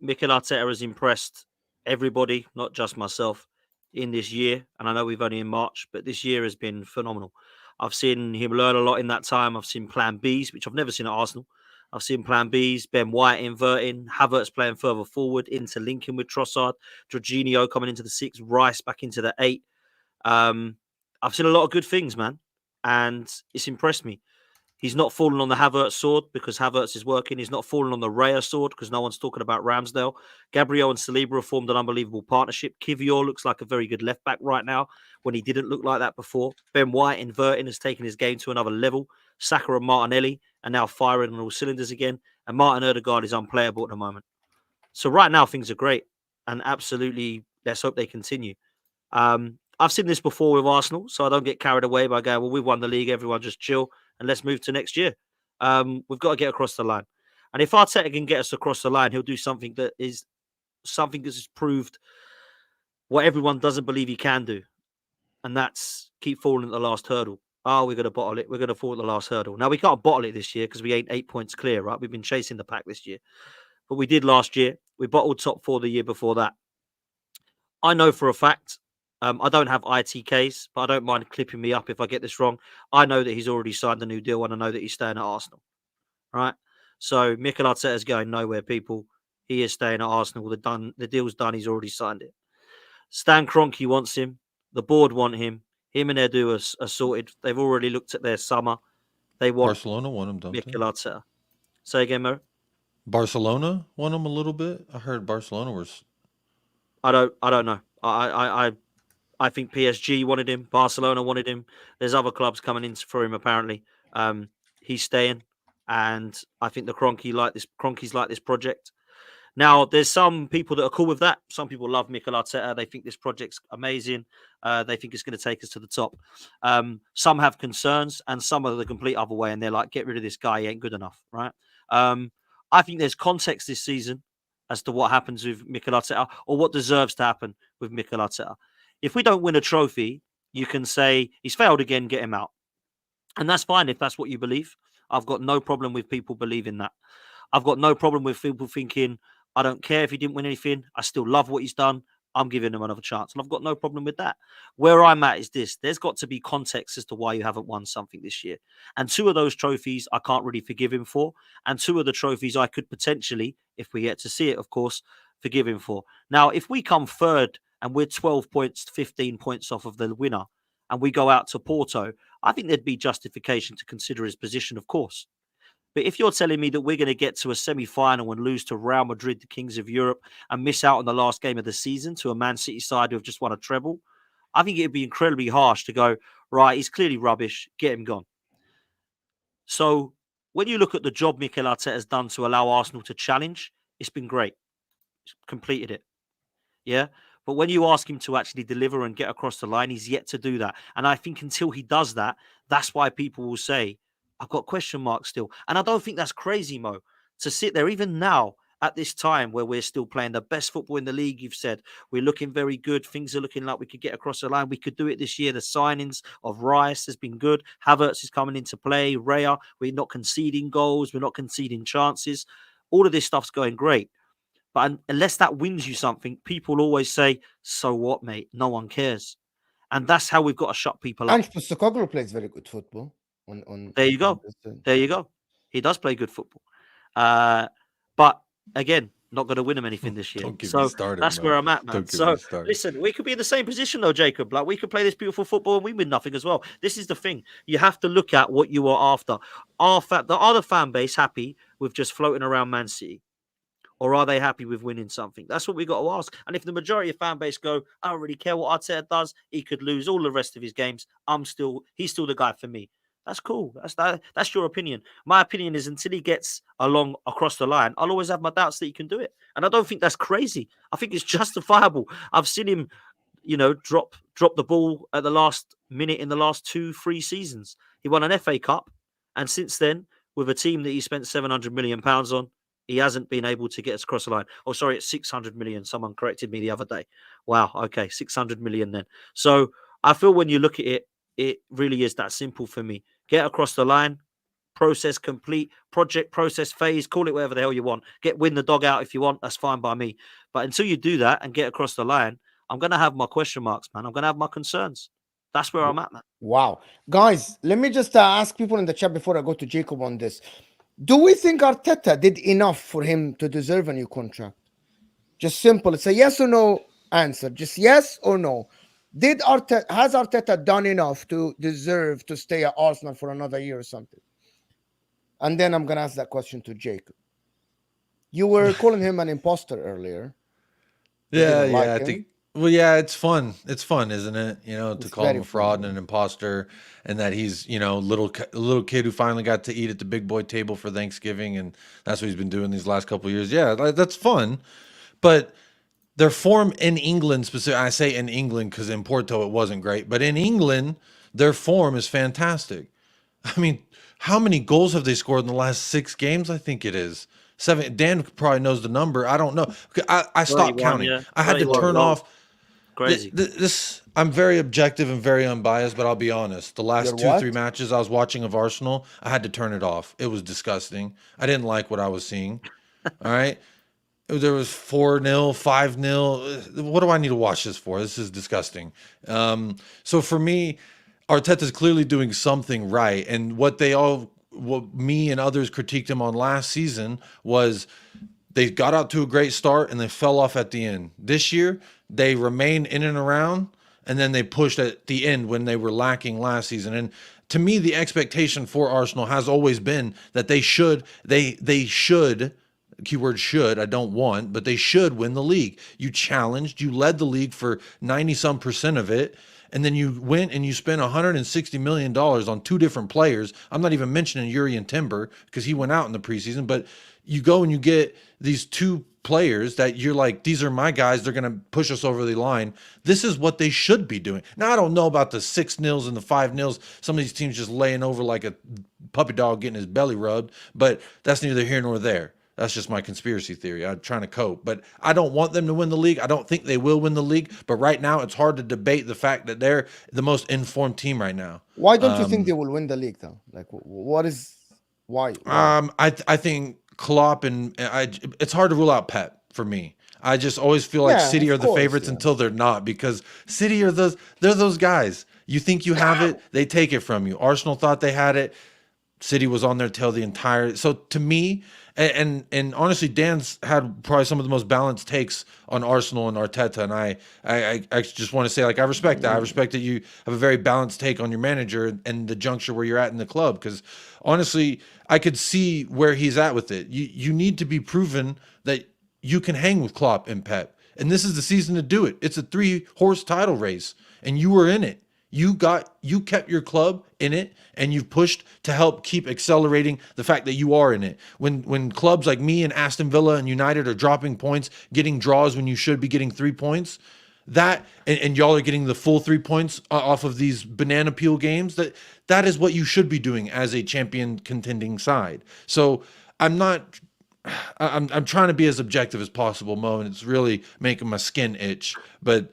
Speaker 2: Mikel Arteta has impressed everybody, not just myself. in this year, and I know we've only in March, but this year has been phenomenal. I've seen him learn a lot in that time. I've seen plan Bs, which I've never seen at Arsenal. I've seen plan Bs, Ben White inverting, Havertz playing further forward, interlinking with Trossard, Jorginho coming into the 6, Rice back into the 8. I've seen a lot of good things, man, and it's impressed me. He's not fallen on the Havertz sword because Havertz is working. He's not fallen on the Raya sword because no one's talking about Ramsdale. Gabriel and Saliba have formed an unbelievable partnership. Kivior looks like a very good left back right now when he didn't look like that before. Ben White inverting has taken his game to another level. Saka and Martinelli are now firing on all cylinders again. And Martin Odegaard is unplayable at the moment. So right now things are great. And absolutely, let's hope they continue. I've seen this before with Arsenal, so I don't get carried away by going, well, we've won the league, everyone just chill, and let's move to next year. We've got to get across the line. And if Arteta can get us across the line, he'll do something that is something that's proved what everyone doesn't believe he can do. And that's keep falling at the last hurdle. Oh, we're going to bottle it. We're going to fall at the last hurdle. Now, we can't bottle it this year because we ain't 8 points clear, right? We've been chasing the pack this year. But we did last year. We bottled top 4 the year before that. I know for a fact, I don't have ITKs, but I don't mind clipping me up if I get this wrong. I know that he's already signed a new deal and I know that he's staying at Arsenal, right? So Mikel Arteta is going nowhere, people. He is staying at Arsenal. The deal's done. He's already signed it. Stan Kroenke wants him. The board want him. Him and Edu are sorted. They've already looked at their summer. They want
Speaker 3: Barcelona want him, don't
Speaker 2: Mikel
Speaker 3: they?
Speaker 2: Arteta. Say again, Mo.
Speaker 3: Barcelona want him a little bit. I heard Barcelona was.
Speaker 2: I don't know. I think PSG wanted him. Barcelona wanted him. There's other clubs coming in for him. Apparently, he's staying, and I think the Kroenkes like this project. Now, there's some people that are cool with that. Some people love Mikel Arteta. They think this project's amazing. They think it's going to take us to the top. Some have concerns, and some are the complete other way, and they're like, "Get rid of this guy. He ain't good enough." Right? I think there's context this season as to what happens with Mikel Arteta or what deserves to happen with Mikel Arteta. If we don't win a trophy, you can say he's failed again, get him out. And that's fine if that's what you believe. I've got no problem with people believing that. I've got no problem with people thinking, I don't care if he didn't win anything. I still love what he's done. I'm giving him another chance. And I've got no problem with that. Where I'm at is this. There's got to be context as to why you haven't won something this year. And 2 of those trophies I can't really forgive him for. And 2 of the trophies I could potentially, if we get to see it, of course, forgive him for. Now, if we come third and we're 12 points, 15 points off of the winner, and we go out to Porto, I think there'd be justification to consider his position, of course. But if you're telling me that we're going to get to a semi-final and lose to Real Madrid, the Kings of Europe, and miss out on the last game of the season to a Man City side who have just won a treble, I think it'd be incredibly harsh to go, right, he's clearly rubbish, get him gone. So when you look at the job Mikel Arteta has done to allow Arsenal to challenge, it's been great. He's completed it. Yeah. But when you ask him to actually deliver and get across the line, he's yet to do that. And I think until he does that, that's why people will say, I've got question marks still. And I don't think that's crazy, Mo, to sit there even now at this time where we're still playing the best football in the league. You've said we're looking very good. Things are looking like we could get across the line. We could do it this year. The signings of Rice has been good. Havertz is coming into play. Raya, we're not conceding goals. We're not conceding chances. All of this stuff's going great. But unless that wins you something, people always say, so what, mate? No one cares. And that's how we've got to shut people up.
Speaker 1: Ange Postecoglou plays very good football.
Speaker 2: There you go. There you go. He does play good football. But again, not going to win him anything this year. So that's where I'm at, man. So listen, we could be in the same position though, Jacob. Like we could play this beautiful football and we win nothing as well. This is the thing. You have to look at what you are after. Are the other fan base happy with just floating around Man City? Or are they happy with winning something? That's what we got to ask. And if the majority of fan base go, I don't really care what Arteta does, he could lose all the rest of his games. He's still the guy for me. That's cool. That's your opinion. My opinion is until he gets along across the line, I'll always have my doubts that he can do it. And I don't think that's crazy. I think it's justifiable. I've seen him, drop the ball at the last minute in the last 2-3 seasons. He won an FA Cup. And since then, with a team that he spent £700 million on, he hasn't been able to get us across the line. Oh, sorry, it's 600 million. Someone corrected me the other day. Wow. Okay, 600 million then. So I feel when you look at it, it really is that simple for me. Get across the line, process complete, project, process, phase, call it whatever the hell you want. Win the dog out if you want. That's fine by me. But until you do that and get across the line, I'm going to have my question marks, man. I'm going to have my concerns. That's where I'm at, man.
Speaker 1: Wow. Guys, let me just ask people in the chat before I go to Jacob on this. Do we think Arteta did enough for him to deserve a new contract? Just simple. It's a yes or no answer. Just yes or no. Has Arteta done enough to deserve to stay at Arsenal for another year or something? And then I'm going to ask that question to Jacob. You were calling him an imposter earlier.
Speaker 3: I think. Well, yeah, it's fun. It's fun, isn't it? You know, to call him a fraud and an imposter, and that he's, you know, little kid who finally got to eat at the big boy table for Thanksgiving, and that's what he's been doing these last couple of years. Yeah, that's fun, but their form in England, specifically, I say in England because in Porto it wasn't great, but in England their form is fantastic. I mean, how many goals have they scored in the last 6 games? I think it is 7. Dan probably knows the number. I don't know. I stopped counting. Yeah. I had to turn off.
Speaker 2: Crazy.
Speaker 3: This I'm very objective and very unbiased, but I'll be honest. The last 2-3 matches I was watching of Arsenal, I had to turn it off. It was disgusting. I didn't like what I was seeing. All right. There was 4-0, 5-0. What do I need to watch this for? This is disgusting. So for me, Arteta's clearly doing something right. And what me and others critiqued him on last season was they got out to a great start and they fell off at the end. This year, they remain in and around, and then they pushed at the end when they were lacking last season. And to me, the expectation for Arsenal has always been that they should, keyword should, I don't want, but they should win the league. You led the league for 90-some% of it, and then you went and you spent $160 million on 2 different players. I'm not even mentioning Yuri and Timber because he went out in the preseason, but you go and you get these 2 players that you're like, these are my guys, they're going to push us over the line. This is what they should be doing. Now, I don't know about the 6-0 and the 5-0. Some of these teams just laying over like a puppy dog getting his belly rubbed, but that's neither here nor there. That's just my conspiracy theory. I'm trying to cope, but I don't want them to win the league. I don't think they will win the league, but right now it's hard to debate the fact that they're the most informed team right now.
Speaker 1: Why don't you think they will win the league though? Like, why?
Speaker 3: I think Klopp and it's hard to rule out Pep for me. I just always feel like City are the favorites until they're not, because City they're those guys. You think you have it, they take it from you. Arsenal thought they had it. City was on their tail the entire. So to me, and honestly, Dan's had probably some of the most balanced takes on Arsenal and Arteta, and I just want to say, like, I respect that. I respect that you have a very balanced take on your manager and the juncture where you're at in the club, because honestly, I could see where he's at with it. You need to be proven that you can hang with Klopp and Pep, and this is the season to do it. It's a 3-horse title race, and you were in it. You kept your club in it, and you've pushed to help keep accelerating the fact that you are in it. When clubs like me and Aston Villa and United are dropping points, getting draws when you should be getting 3 points, and y'all are getting the full 3 points off of these banana peel games, that is what you should be doing as a champion contending side. So I'm trying to be as objective as possible, Mo, and it's really making my skin itch, but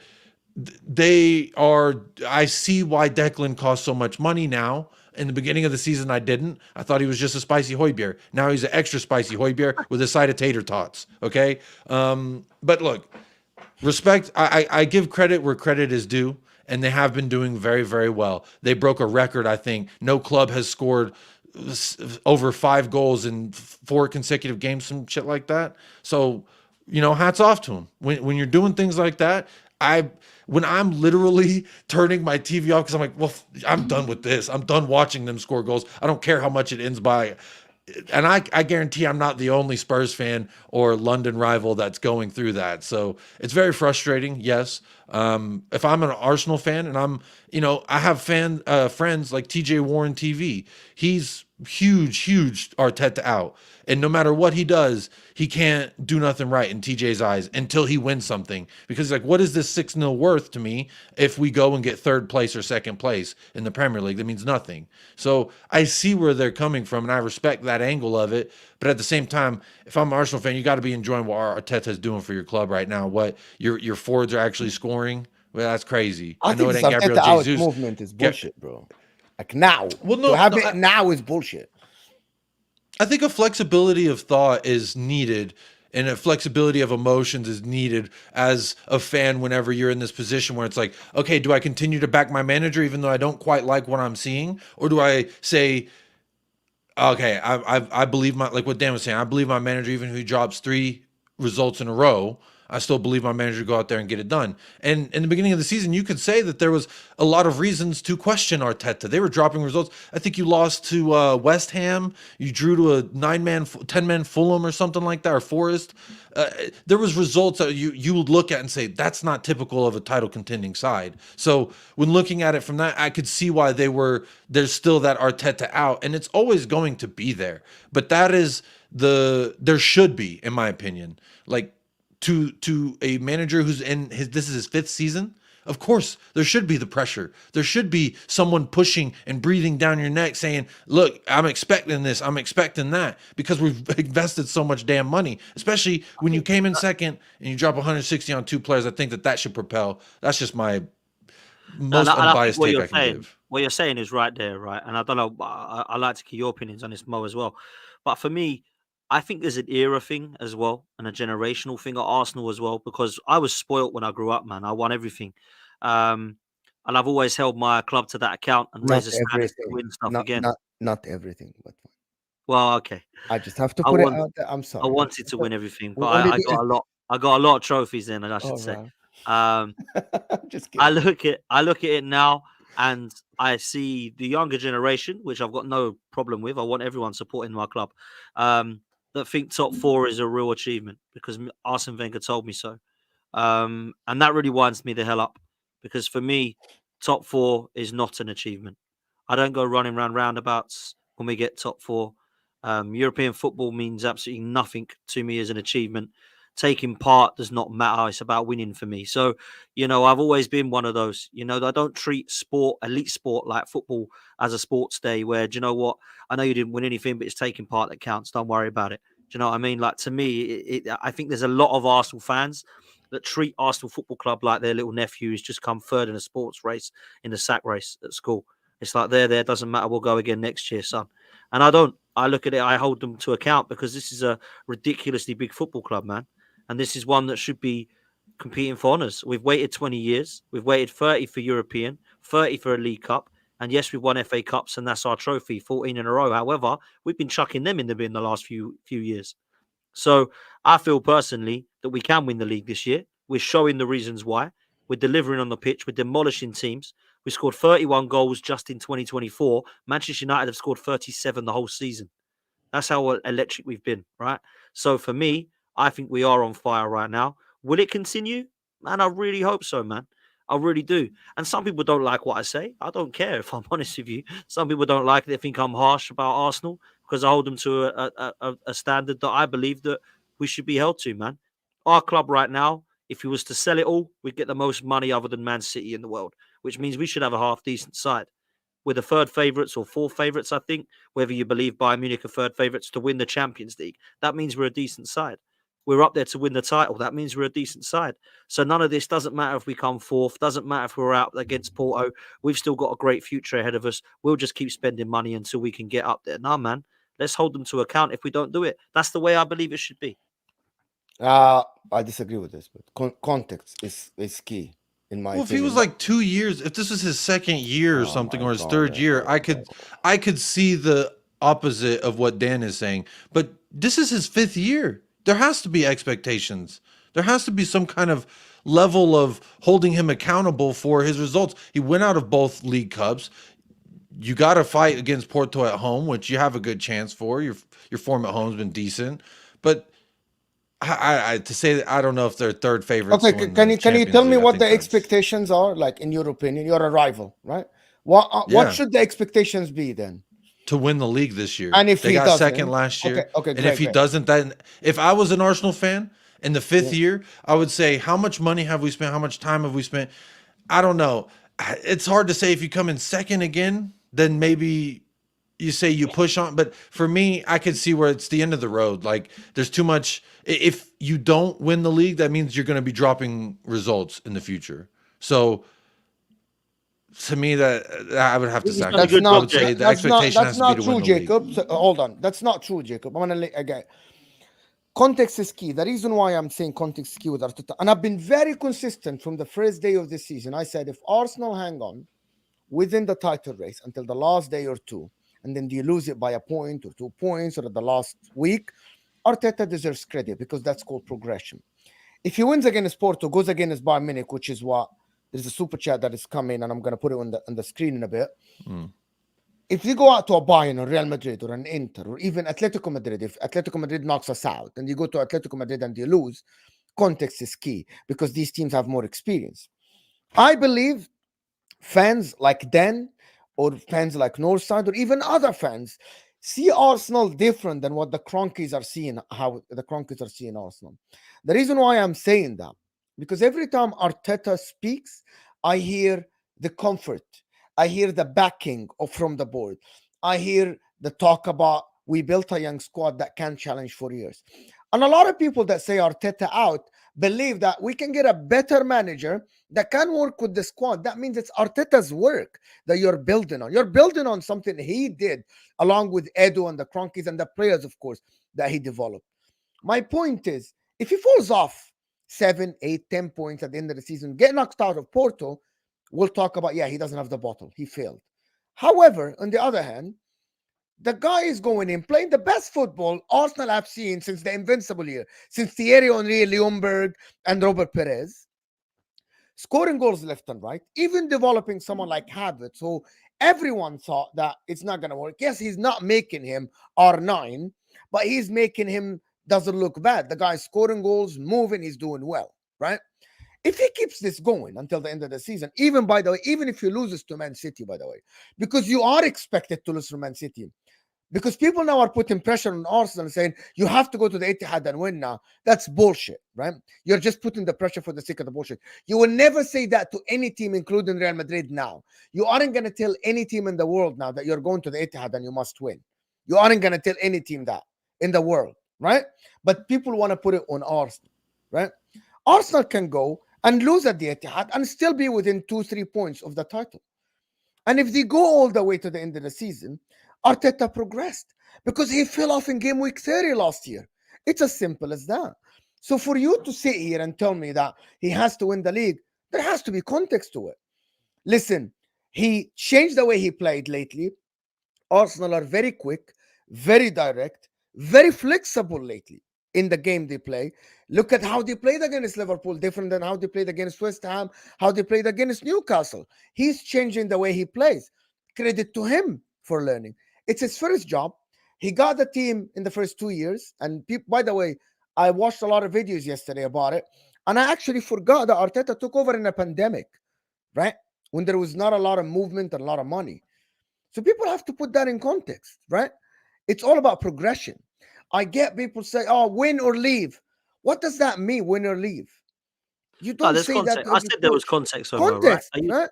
Speaker 3: I see why Declan costs so much money now. In the beginning of the season, I didn't. I thought he was just a spicy Højbjerg. Now he's an extra spicy Højbjerg with a side of tater tots. Okay. But look, respect. I give credit where credit is due, and they have been doing very, very well. They broke a record. I think no club has scored over 5 goals in 4 consecutive games, some shit like that. So, hats off to him. When you're doing things like that, when I'm literally turning my TV off because I'm like, well, I'm done with this. I'm done watching them score goals. I don't care how much it ends by. And I guarantee I'm not the only Spurs fan or London rival that's going through that. So it's very frustrating, yes. If I'm an Arsenal fan and I have friends like TJ Warren TV. He's huge Arteta out. And no matter what he does, he can't do nothing right in TJ's eyes until he wins something. Because he's like, what is this 6-0 worth to me if we go and get 3rd place or 2nd place in the Premier League? That means nothing. So I see where they're coming from, and I respect that angle of it. But at the same time, if I'm an Arsenal fan, you got to be enjoying what Arteta is doing for your club right now. What your forwards are actually scoring. Well, that's crazy.
Speaker 1: I know it ain't Gabriel Jesus. Movement is bullshit, bro. Like now. Well, no, to have it now is bullshit.
Speaker 3: I think a flexibility of thought is needed And a flexibility of emotions is needed as a fan whenever you're in this position where it's like, okay, do I continue to back my manager even though I don't quite like what I'm seeing? Or do I say, okay, I believe my, like what Dan was saying, I believe my manager, even if he drops 3 results in a row, I still believe my manager to go out there and get it done. And in the beginning of the season, you could say that there was a lot of reasons to question Arteta. They were dropping results. I think you lost to West Ham. You drew to a 10-man Fulham or something like that, or Forest. There was results that you would look at and say, that's not typical of a title contending side. So when looking at it from that, I could see why there's still that Arteta out, and it's always going to be there. But that is there should be, in my opinion, like, to a manager who's this is his 5th season, of course there should be the pressure. There should be someone pushing and breathing down your neck saying, look, I'm expecting this, I'm expecting that, because we've invested so much damn money, especially when you came in second and you drop 160 on 2 players. I think that should propel. That's just my most unbiased take I can give.
Speaker 2: What you're saying is right there, right? And I don't know, I like to get your opinions on this, Mo, as well. But for me, I think there's an era thing as well and a generational thing at Arsenal as well, because I was spoilt when I grew up, man. I won everything. And I've always held my club to that account and raised the standards to win stuff again.
Speaker 1: Not everything, but
Speaker 2: well, okay.
Speaker 1: I just have to put it out there. I'm sorry.
Speaker 2: I wanted to win everything, but I got a lot. I got a lot of trophies then, I should say.
Speaker 1: Just kidding.
Speaker 2: I look at it now, and I see the younger generation, which I've got no problem with. I want everyone supporting my club. That think top 4 is a real achievement because Arsene Wenger told me so. And that really winds me the hell up, because for me, top 4 is not an achievement. I don't go running around roundabouts when we get top 4. European football means absolutely nothing to me as an achievement. Taking part does not matter. It's about winning for me. So, I've always been one of those, I don't treat elite sport like football as a sports day where, do you know what? I know you didn't win anything, but it's taking part that counts. Don't worry about it. Do you know what I mean? Like, to me, I think there's a lot of Arsenal fans that treat Arsenal Football Club like their little nephew who's just come third in a sports race, in the sack race at school. It's like, there, doesn't matter. We'll go again next year, son. And I don't. I look at it, I hold them to account, because this is a ridiculously big football club, man. And this is one that should be competing for honours. We've waited 20 years. We've waited 30 for European, 30 for a League Cup. And yes, we've won FA Cups, and that's our trophy, 14 in a row. However, we've been chucking them in the bin the last few years. So I feel personally that we can win the league this year. We're showing the reasons why. We're delivering on the pitch. We're demolishing teams. We scored 31 goals just in 2024. Manchester United have scored 37 the whole season. That's how electric we've been, right? So for me, I think we are on fire right now. Will it continue? Man, I really hope so, man. I really do. And some people don't like what I say. I don't care, if I'm honest with you. Some people don't like it. They think I'm harsh about Arsenal because I hold them to a standard that I believe that we should be held to, man. Our club right now, if we was to sell it all, we'd get the most money other than Man City in the world, which means we should have a half-decent side. We're the 3rd favourites or 4th favourites, I think, whether you believe Bayern Munich are 3rd favourites to win the Champions League. That means we're a decent side. We're up there to win the title. That means we're a decent side. So none of this doesn't matter if we come 4th, doesn't matter if we're out against Porto. We've still got a great future ahead of us. We'll just keep spending money until we can get up there. Nah, man, let's hold them to account if we don't do it. That's the way I believe it should be.
Speaker 1: I disagree with this, but context is key. Well,
Speaker 3: if he was like 2 years, if this was his 2nd year or something, or his 3rd year, I could see the opposite of what Dan is saying. But this is his 5th year. There has to be expectations. There has to be some kind of level of holding him accountable for his results. He went out of both League Cups. You got to fight against Porto at home, which you have a good chance for. Your form at home has been decent, but to say that, I don't know if they're 3rd favorites.
Speaker 1: Okay, can you tell me what the expectations are, like, in your opinion? You're a rival, right? What should the expectations be then?
Speaker 3: To win the league this year.
Speaker 1: And if
Speaker 3: they got 2nd last year.
Speaker 1: Okay,
Speaker 3: and if he doesn't, then if I was an Arsenal fan in the 5th year, I would say, how much money have we spent? How much time have we spent? I don't know. It's hard to say. If you come in 2nd again, then maybe you say you push on. But for me, I could see where it's the end of the road. Like, there's too much. If you don't win the league, that means you're going to be dropping results in the future. So to me, that I would have to sacrifice. I would say the expectation has to be to win the league.
Speaker 1: Jacob. So, hold on. That's not true, Jacob. I'm going to again. Context is key. The reason why I'm saying context is key with Arteta, and I've been very consistent from the first day of the season. I said if Arsenal hang on within the title race until the last day or two, and then you lose it by a point or 2 points or the last week, Arteta deserves credit because that's called progression. If he wins against Porto, goes against Bayern Munich, which is what there's a super chat that is coming, and I'm going to put it on the screen in a bit. If you go out to a Bayern or Real Madrid or an Inter or even Atletico Madrid, if Atletico Madrid knocks us out and you go to Atletico Madrid and you lose, context is key because these teams have more experience. I believe fans like Dan or fans like Northside or even other fans see Arsenal different than what the Cronkies are seeing, how the Cronkies are seeing Arsenal. The reason why I'm saying that, because every time Arteta speaks, I hear the comfort. I hear the backing from the board. I hear the talk about we built a young squad that can challenge for years. And a lot of people that say Arteta out believe that we can get a better manager that can work with the squad. That means it's Arteta's work that you're building on. You're building on something he did along with Edu and the Cronkies and the players, of course, that he developed. My point is, if he falls off 7, 8, 10 points at the end of the season, get knocked out of Porto, we'll talk about, he doesn't have the bottle. He failed. However, on the other hand, the guy is going in, playing the best football Arsenal have seen since the invincible year, since Thierry Henry, Ljungberg, and Robert Perez. Scoring goals left and right, even developing someone like Havertz, who everyone thought that it's not going to work. Yes, he's not making him R9, but he's making him doesn't look bad. The guy's scoring goals, moving, he's doing well, right? If he keeps this going until the end of the season, even by the way, even if he loses to Man City, by the way, because you are expected to lose to Man City, because people now are putting pressure on Arsenal and saying you have to go to the Etihad and win now. That's bullshit, right? You're just putting the pressure for the sake of the bullshit. You will never say that to any team, including Real Madrid now. You aren't going to tell any team in the world now that you're going to the Etihad and you must win. You aren't going to tell any team that in the world, right? But people want to put it on Arsenal, right? Arsenal can go and lose at the Etihad and still be within 2-3 points of the title. And if they go all the way to the end of the season, Arteta progressed because he fell off in game week 30 last year. It's as simple as that. So for you to sit here and tell me that he has to win the league, there has to be context to it. Listen, he changed the way he played lately. Arsenal are very quick, very direct, very flexible lately in the game they play. Look at how they played against Liverpool, different than how they played against West Ham, how they played against Newcastle. He's changing the way he plays. Credit to him for learning. It's his first job. He got the team in the first 2 years. And by the way, I watched a lot of videos yesterday about it. And I actually forgot that Arteta took over in a pandemic, right? When there was not a lot of movement and a lot of money. So people have to put that in context, right? It's all about progression. I get people say, oh, win or leave. What does that mean, win or leave? You don't say
Speaker 2: context.
Speaker 1: that.
Speaker 2: I said there was context somewhere,
Speaker 1: context,
Speaker 2: right?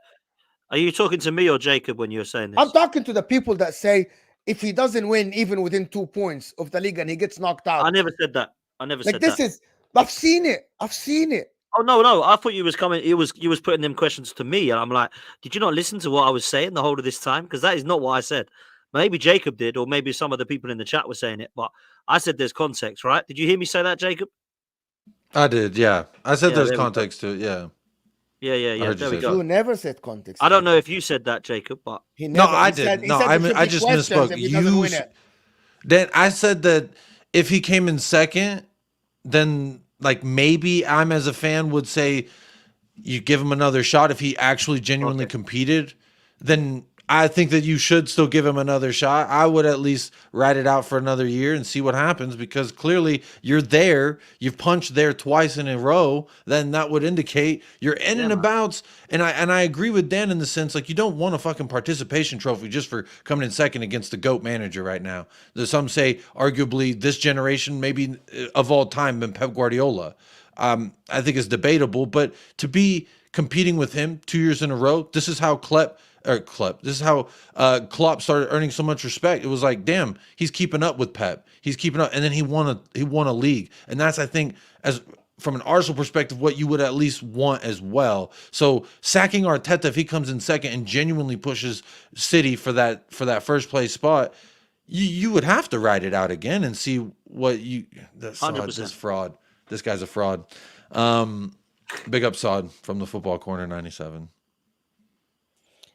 Speaker 2: Are you talking to me or Jacob when you're saying this?
Speaker 1: I'm talking to the people that say if he doesn't win even within 2 points of the league and he gets knocked out.
Speaker 2: I never said that. I never said that.
Speaker 1: I've seen it. I've seen it.
Speaker 2: Oh no! I thought you was coming. You was putting them questions to me, and I'm like, did you not listen to what I was saying the whole of this time? Because that is not what I said. Maybe Jacob did, or maybe some of the people in the chat were saying it. But I said there's context, right? Did you hear me say that, Jacob?
Speaker 3: I did, yeah. I said there's context to it, yeah.
Speaker 2: Yeah. There we go.
Speaker 1: You never said context.
Speaker 2: I don't know if you said that, Jacob, but
Speaker 3: I did. No, I just misspoke. Then I said that if he came in second, then like maybe I'm as a fan would say you give him another shot if he actually genuinely competed. Then I think that you should still give him another shot. I would at least ride it out for another year and see what happens, because clearly you're there. You've punched there twice in a row. Then that would indicate you're in and abouts. And I agree with Dan in the sense, like, you don't want a fucking participation trophy just for coming in second against the GOAT manager right now. There's some say arguably this generation, maybe of all time, been Pep Guardiola. I think it's debatable, but to be competing with him 2 years in a row, this is how This is how Klopp started earning so much respect. It was like, damn, he's keeping up with Pep. He's keeping up, and then he won a league, and that's, I think, as from an Arsenal perspective, what you would at least want as well. So sacking Arteta if he comes in second and genuinely pushes City for that first place spot, you would have to ride it out again and see what you. This
Speaker 2: 100%.
Speaker 3: fraud. This guy's a fraud. Big up Sod from the Football Corner 97.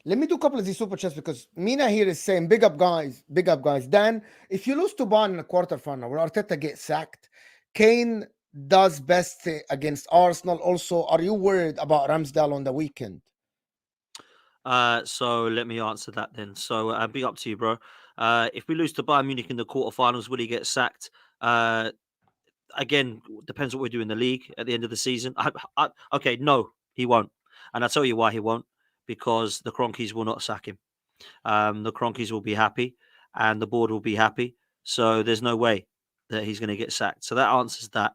Speaker 1: Let me do a couple of these super chats because Mina here is saying, big up guys, big up guys. Dan, if you lose to Bayern in a quarterfinal where Arteta gets sacked, Kane does best against Arsenal. Also, are you worried about Ramsdale on the weekend?
Speaker 2: So let me answer that then. So big up to you, bro. If we lose to Bayern Munich in the quarterfinals, will he get sacked? Again, depends what we do in the league at the end of the season. Okay, no, he won't. And I'll tell you why he won't. Because the Cronkies will not sack him. The Cronkies will be happy and the board will be happy. So there's no way that he's going to get sacked. So that answers that.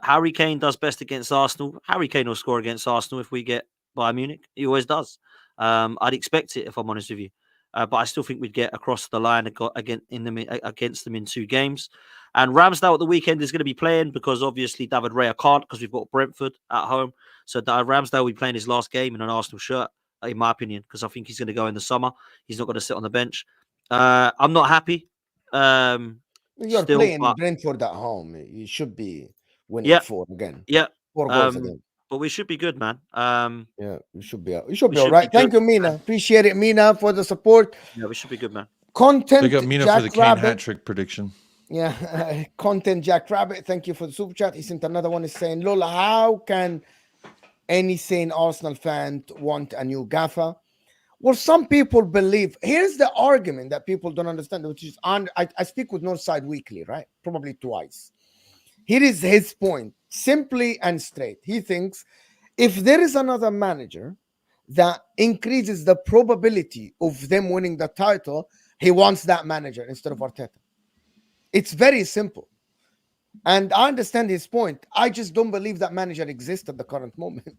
Speaker 2: Harry Kane does best against Arsenal. Harry Kane will score against Arsenal if we get Bayern Munich. He always does. I'd expect it, if I'm honest with you. But I still think we'd get across the line against them in 2 games. And Ramsdale at the weekend is going to be playing because obviously David Raya can't because we've got Brentford at home. So Ramsdale will be playing his last game in an Arsenal shirt, in my opinion, because I think he's going to go in the summer. He's not going to sit on the bench. I'm not happy.
Speaker 1: You're playing Brentford at home. You should be winning 4 again.
Speaker 2: Yeah.
Speaker 1: 4 goals again.
Speaker 2: But we should be good, man.
Speaker 1: Yeah, we should be all right. Thank you, Mina. Appreciate it, Mina, for the support.
Speaker 2: Yeah, we should be good, man.
Speaker 1: Content.
Speaker 3: Big up Mina
Speaker 1: Jack
Speaker 3: for the Kane
Speaker 1: Rabbit.
Speaker 3: hat trick prediction.
Speaker 1: Yeah, Content Jack Rabbit. Thank you for the super chat. He sent another one. Is saying, Lola, how can any sane Arsenal fan want a new gaffer? Well, some people believe. Here's the argument that people don't understand, which is I speak with Northside weekly, right? Probably twice. Here is his point, simply and straight. He thinks if there is another manager that increases the probability of them winning the title, he wants that manager instead of Arteta. It's very simple. And I understand his point. I just don't believe that manager exists at the current moment.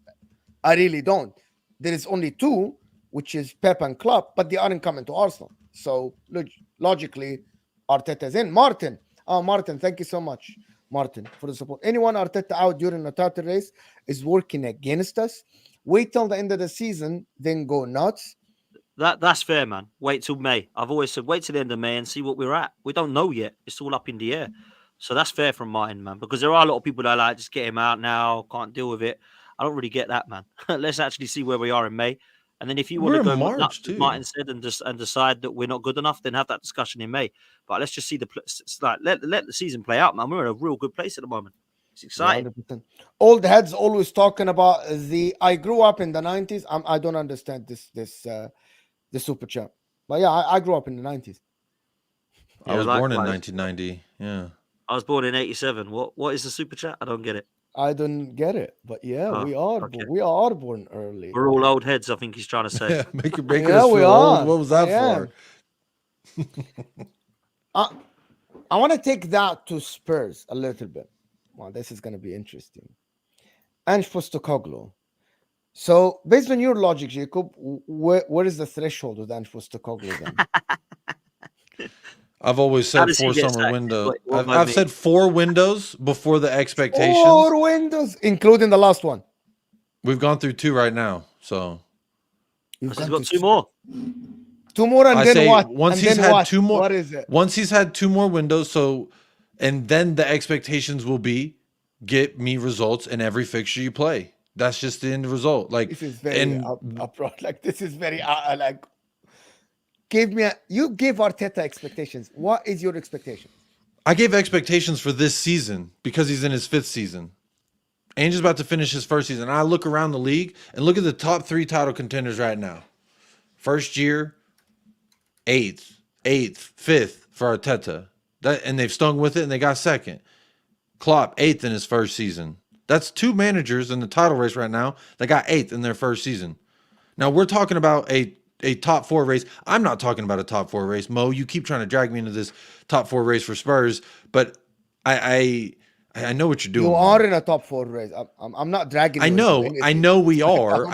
Speaker 1: I really don't. There is only 2, which is Pep and Klopp, but they aren't coming to Arsenal. So logically, Arteta's in. Martin, thank you so much, Martin, for the support. Anyone Arteta out during the title race is working against us. Wait till the end of the season, then go nuts.
Speaker 2: That's fair, man. Wait till May. I've always said wait till the end of May and see what we're at. We don't know yet. It's all up in the air. So that's fair from Martin, man. Because there are a lot of people that are like, just get him out now, can't deal with it. I don't really get that, man. Let's actually see where we are in May. And then if you want to go nuts, as Martin said, and decide that we're not good enough, then have that discussion in May. But let's just see let the season play out, man. We're in a real good place at the moment. It's exciting.
Speaker 1: 100%. Old heads always talking about I grew up in the 90s. I don't understand the super chat. But yeah, I grew up in the 90s.
Speaker 3: I was born in 1990. Yeah.
Speaker 2: I was born in 87. What is the super chat? I don't get it.
Speaker 1: I don't get it, but yeah, we are born early.
Speaker 2: We're all old heads, I think he's trying to say.
Speaker 3: Yeah, make us feel old. What was that for?
Speaker 1: I want to take that to Spurs a little bit. Well, this is going to be interesting. Ange Postecoglou. So, based on your logic, Jacob, where is the threshold with Ange Postecoglou then?
Speaker 3: I've always said 4 summer windows. I've said 4 windows before the expectations.
Speaker 1: 4 windows, including the last one.
Speaker 3: We've gone through 2 right now, so
Speaker 2: he's got 2 more.
Speaker 1: 2 more, and then what?
Speaker 3: Once he's had 2 more,
Speaker 1: what is it?
Speaker 3: Once he's had 2 more windows, and then the expectations will be get me results in every fixture you play. That's just the end result. Like
Speaker 1: this is very abroad. Like this is very like. You gave Arteta expectations. What is your expectation?
Speaker 3: I gave expectations for this season because he's in his 5th season. Ange is about to finish his 1st season. I look around the league and look at the top 3 title contenders right now. First year, 8th, 5th for Arteta. And they've stung with it and they got 2nd. Klopp, 8th in his 1st season. That's 2 managers in the title race right now that got 8th in their 1st season. Now we're talking about a top 4 race. I'm not talking about a top 4 race. Mo, you keep trying to drag me into this top 4 race for Spurs, but I know what you're doing.
Speaker 1: You are in a top 4 race. I'm not dragging you.
Speaker 3: I know we are.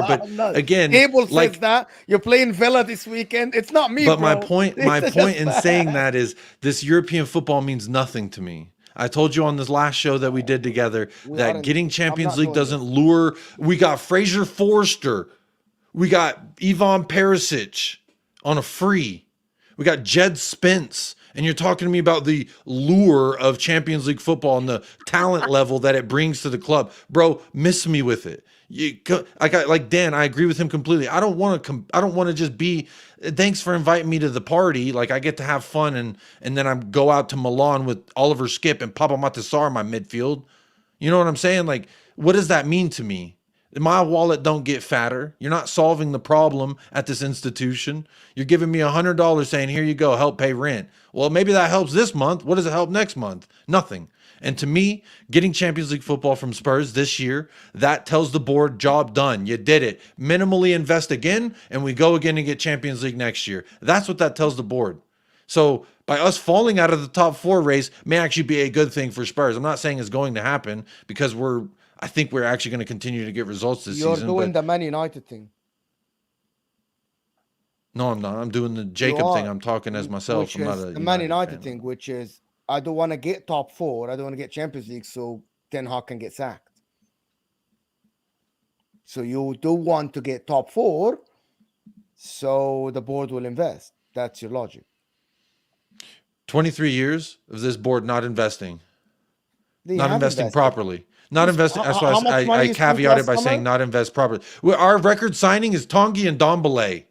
Speaker 3: But again,
Speaker 1: Cable says that you're playing Villa this weekend. It's not me.
Speaker 3: But
Speaker 1: bro.
Speaker 3: my point in saying that is this European football means nothing to me. I told you on this last show that we did together that getting Champions League doesn't lure. We got Fraser Forster. We got Ivan Perisic on a free. We got Jed Spence. And you're talking to me about the lure of Champions League football and the talent level that it brings to the club. Bro, miss me with it. Like Dan, I agree with him completely. I don't want to just be, thanks for inviting me to the party. Like I get to have fun and then I go out to Milan with Oliver Skip and Papa Matasar in my midfield. You know what I'm saying? Like, what does that mean to me? My wallet don't get fatter. You're not solving the problem at this institution. You're giving me $100 saying, here you go, help pay rent. Well, maybe that helps this month. What does it help next month? Nothing. And to me, getting Champions League football from Spurs this year, that tells the board, job done. You did it. Minimally invest again, and we go again and get Champions League next year. That's what that tells the board. So by us falling out of the top 4 race may actually be a good thing for Spurs. I'm not saying it's going to happen because I think we're actually going to continue to get results this season.
Speaker 1: You're doing the Man United thing.
Speaker 3: No, I'm not. I'm doing the Jacob thing. I'm talking as myself. I'm not
Speaker 1: the Man United thing, which is I don't want to get top 4. I don't want to get Champions League so Ten Hag can get sacked. So you do want to get top 4 so the board will invest. That's your logic.
Speaker 3: 23 years of this board not investing. Not investing properly. Not investing. That's why I caveated by saying not invest properly. Our record signing is Tanguy and Ndombele.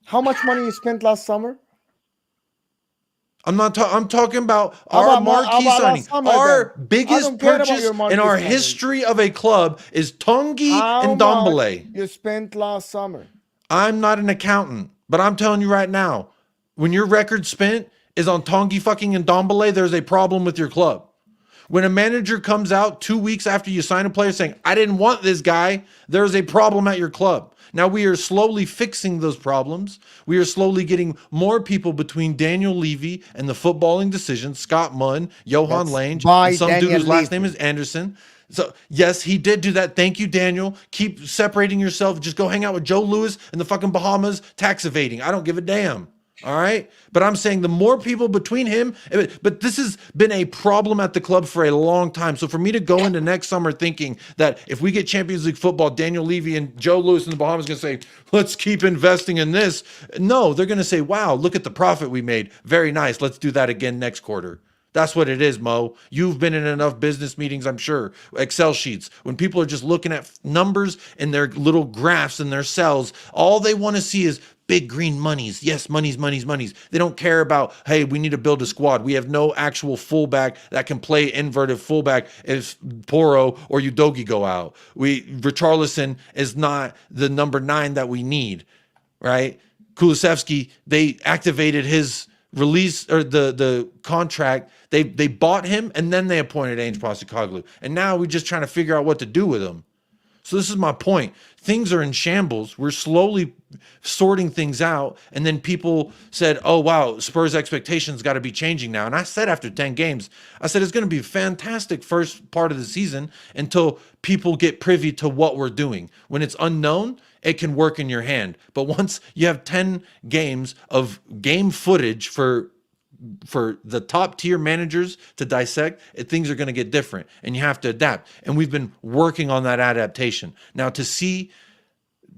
Speaker 1: How much money you spent last summer?
Speaker 3: I'm talking about our marquee signing. Our biggest purchase in our history of a club is Tanguy and Ndombele.
Speaker 1: You spent last summer.
Speaker 3: I'm not an accountant, but I'm telling you right now, when your record spent is on Tanguy fucking and Ndombele, there's a problem with your club. When a manager comes out 2 weeks after you sign a player saying, I didn't want this guy, there's a problem at your club. Now we are slowly fixing those problems. We are slowly getting more people between Daniel Levy and the footballing decisions, Scott Munn, Johan Lange, and some dude whose last name is Anderson. So yes, he did do that. Thank you, Daniel. Keep separating yourself. Just go hang out with Joe Louis in the fucking Bahamas, tax evading. I don't give a damn. All right. But I'm saying the more people between him, but this has been a problem at the club for a long time. So for me to go into next summer thinking that if we get Champions League football, Daniel Levy and Joe Louis in the Bahamas are going to say, let's keep investing in this. No, they're going to say, wow, look at the profit we made. Very nice. Let's do that again next quarter. That's what it is, Mo. You've been in enough business meetings, I'm sure. Excel sheets. When people are just looking at numbers and their little graphs and their cells, all they want to see is big green monies. Yes, monies. They don't care about, hey, we need to build a squad. We have no actual fullback that can play inverted fullback if Porro or Udogi go out. Richarlison is not the number 9 that we need, right? Kulusevski, they activated his release or the contract. They bought him and then they appointed Ange Postecoglou. And now we're just trying to figure out what to do with him. So this is my point. Things are in shambles. We're slowly sorting things out. And then people said, oh, wow, Spurs expectations got to be changing now. And I said after 10 games, I said, it's going to be a fantastic first part of the season until people get privy to what we're doing. When it's unknown, it can work in your hand. But once you have 10 games of game footage for the top tier managers to dissect, things are going to get different and you have to adapt. And we've been working on that adaptation. Now to see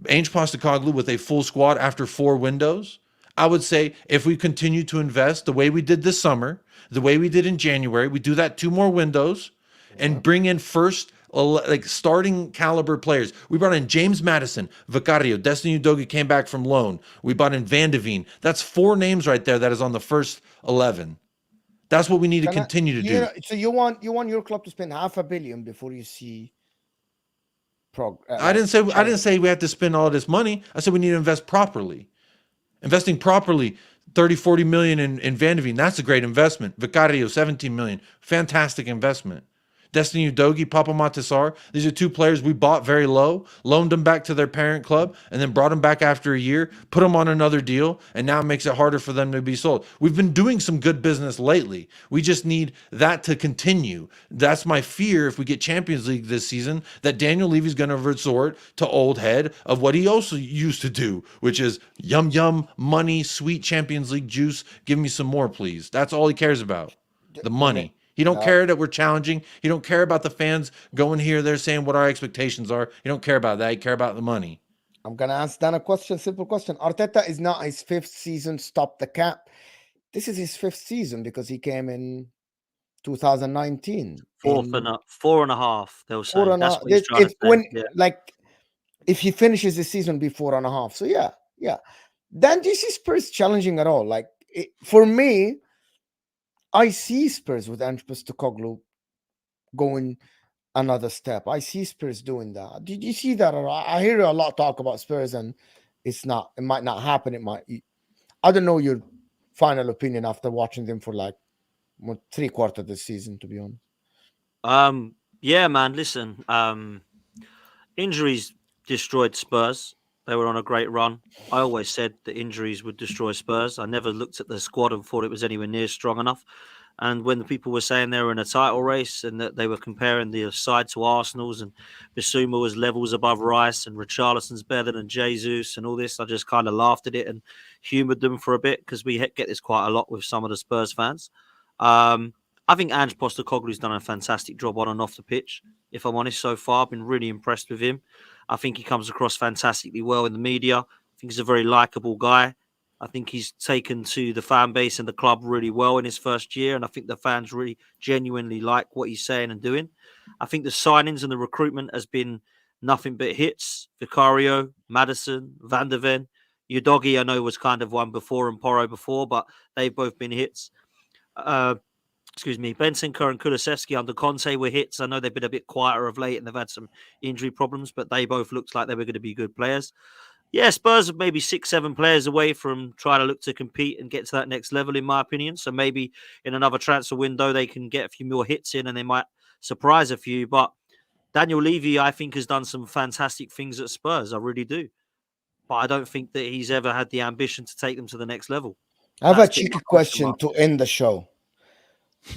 Speaker 3: Ange Postecoglou with a full squad after 4 windows, I would say if we continue to invest the way we did this summer, the way we did in January, we do that 2 more windows and bring in first like starting caliber players. We brought in James Maddison, Vicario, Destiny Udogie came back from loan. We brought in Van de Veen. That's 4 names right there that is on the first 11. That's what we need to continue to do.
Speaker 1: So you want your club to spend $500 million before you see
Speaker 3: I didn't say we have to spend all this money. I said we need to invest properly. Investing properly, 30-40 million in Van de Veen, that's a great investment. Vicario, 17 million, fantastic investment. Destiny Udogie, Papa Matasar, these are 2 players we bought very low, loaned them back to their parent club, and then brought them back after a year, put them on another deal, and now it makes it harder for them to be sold. We've been doing some good business lately. We just need that to continue. That's my fear if we get Champions League this season, that Daniel Levy's going to resort to old head of what he also used to do, which is yum, money, sweet Champions League juice. Give me some more, please. That's all he cares about, the money. He don't care that we're challenging. He don't care about the fans going here, there saying what our expectations are. He don't care about that. He care about the money.
Speaker 1: I'm gonna ask Dan a question, simple question. Arteta is not his 5th season, stop the cap. This is his 5th season because he came in 2019.
Speaker 2: Four and a half, they'll say. That's what he's trying to
Speaker 1: If
Speaker 2: say.
Speaker 1: when
Speaker 2: Yeah.
Speaker 1: like if he finishes the season be 4.5. So yeah. Then do you see Spurs challenging at all? Like for me, I see Spurs with Ange Postecoglou going another step. I see Spurs doing that. Did you see that? I hear a lot talk about Spurs, and it might not happen. It might. I don't know your final opinion after watching them for like 3/4 of the season, to be honest.
Speaker 2: Yeah, man. Listen, injuries destroyed Spurs. They were on a great run. I always said that injuries would destroy Spurs. I never looked at the squad and thought it was anywhere near strong enough. And when the people were saying they were in a title race and that they were comparing the side to Arsenal's and Bissouma was levels above Rice and Richarlison's better than Jesus and all this, I just kind of laughed at it and humoured them for a bit because we get this quite a lot with some of the Spurs fans. I think Ange Postecoglou's done a fantastic job on and off the pitch. If I'm honest, so far, I've been really impressed with him. I think he comes across fantastically well in the media. I think he's a very likable guy. I think he's taken to the fan base and the club really well in his first year. And I think the fans really genuinely like what he's saying and doing. I think the signings and the recruitment has been nothing but hits. Vicario, Madison, Van der Ven. Udogie, I know, was kind of one before and Porro before, but they've both been hits. Bentancur and Kulusevski under Conte were hits. I know they've been a bit quieter of late and they've had some injury problems, but they both looked like they were going to be good players. Yeah, Spurs are maybe 6-7 players away from trying to look to compete and get to that next level, in my opinion. So maybe in another transfer window, they can get a few more hits in and they might surprise a few. But Daniel Levy, I think, has done some fantastic things at Spurs. I really do. But I don't think that he's ever had the ambition to take them to the next level.
Speaker 1: I have a cheeky question to end the show.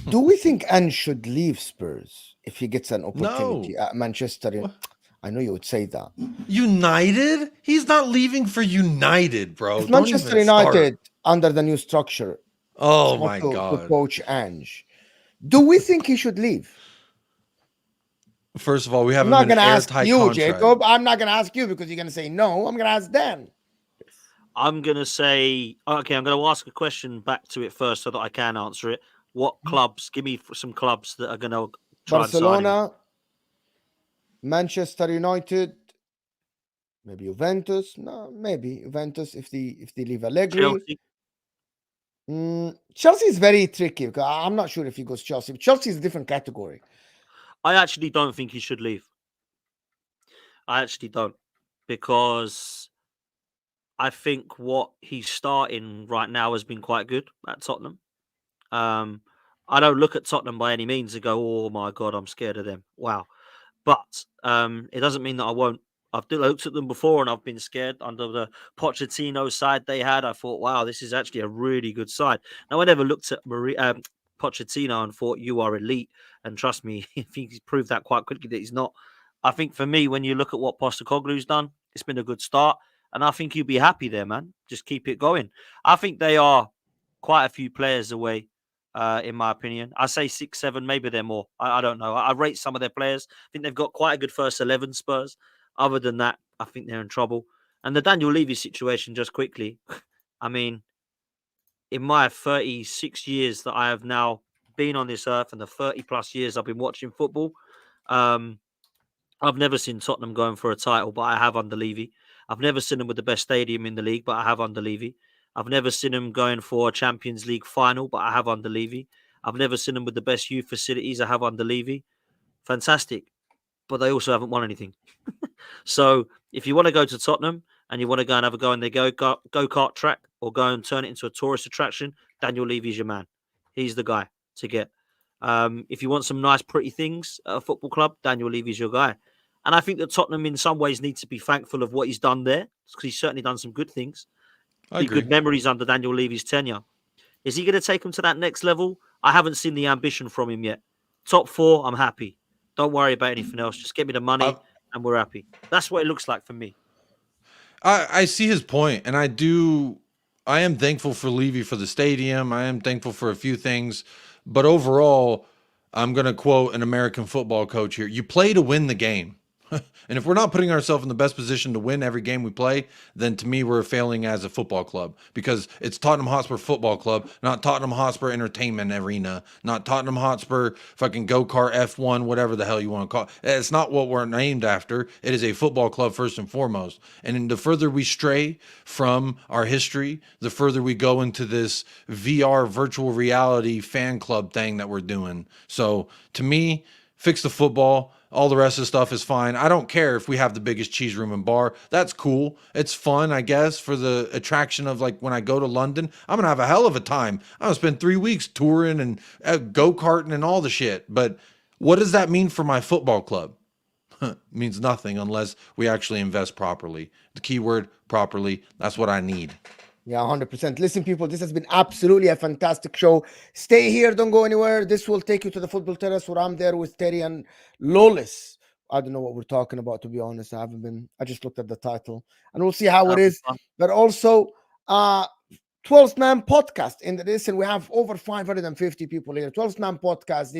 Speaker 1: Do we think Ange should leave Spurs if he gets an opportunity at Manchester? I know you would say that.
Speaker 3: United? He's not leaving for United, bro.
Speaker 1: If Manchester United under the new structure.
Speaker 3: Oh my God.
Speaker 1: To coach Ange. Do we think he should leave?
Speaker 3: First of all, we have
Speaker 1: I'm not going to ask you, Jacob. I'm not going to ask you because you're going to say no. I'm going to ask Dan.
Speaker 2: I'm going to say, okay, I'm going to ask a question back to it first so that I can answer it. What clubs? Give me some clubs that are going to try
Speaker 1: Barcelona, Manchester United, maybe Juventus. No, maybe Juventus if they leave Allegri.
Speaker 2: Chelsea.
Speaker 1: Chelsea is very tricky because I'm not sure if he goes Chelsea. Chelsea is a different category.
Speaker 2: I actually don't think he should leave. I actually don't, because I think what he's starting right now has been quite good at Tottenham. I don't look at Tottenham by any means and go, oh my God, I'm scared of them. Wow. But it doesn't mean that I won't. I've looked at them before and I've been scared under the Pochettino side they had. I thought, wow, this is actually a really good side. Now, I never looked at Pochettino and thought, you are elite. And trust me, I think he's proved that quite quickly that he's not. I think for me, when you look at what Postecoglou's done, it's been a good start. And I think you'll be happy there, man. Just keep it going. I think they are quite a few players away, in my opinion. I say 6, 7, maybe they're more. I don't know. I rate some of their players. I think they've got quite a good first 11, Spurs. Other than that, I think they're in trouble. And the Daniel Levy situation, just quickly, I mean, in my 36 years that I have now been on this earth and the 30 plus years I've been watching football, I've never seen Tottenham going for a title, but I have under Levy. I've never seen them with the best stadium in the league, but I have under Levy. I've never seen them going for a Champions League final, but I have under Levy. I've never seen them with the best youth facilities. I have under Levy. Fantastic. But they also haven't won anything. So if you want to go to Tottenham and you want to go and have a go in their go-kart track or go and turn it into a tourist attraction, Daniel Levy's your man. He's the guy to get. If you want some nice, pretty things at a football club, Daniel Levy's your guy. And I think that Tottenham in some ways needs to be thankful of what he's done there, because he's certainly done some good things. Good memories under Daniel Levy's tenure. Is he going to take him to that next level? I haven't seen the ambition from him yet. Top 4, I'm happy. Don't worry about anything else. Just get me the money and we're happy. That's what it looks like for me.
Speaker 3: I see his point, and I am thankful for Levy for the stadium. I am thankful for a few things. But overall, I'm going to quote an American football coach here. You play to win the game. And if we're not putting ourselves in the best position to win every game we play, then to me, we're failing as a football club, because it's Tottenham Hotspur Football Club, not Tottenham Hotspur Entertainment Arena, not Tottenham Hotspur fucking go-kart F1, whatever the hell you want to call it. It's not what we're named after. It is a football club first and foremost. And the further we stray from our history, the further we go into this VR virtual reality fan club thing that we're doing. So to me, fix the football. All the rest of the stuff is fine. I don't care if we have the biggest cheese room and bar. That's cool. It's fun, I guess, for the attraction of, like, when I go to London, I'm going to have a hell of a time. I'm going to spend 3 weeks touring and go-karting and all the shit. But what does that mean for my football club? It means nothing unless we actually invest properly. The keyword, properly. That's what I need.
Speaker 1: Yeah, 100%. Listen, people, this has been absolutely a fantastic show. Stay here. Don't go anywhere. This will take you to the football terrace where I'm there with Terry and Lawless. I don't know what we're talking about, to be honest. I just looked at the title, and we'll see how it is. But also, 12th Man Podcast. In the listen, we have over 550 people here. 12th Man Podcast.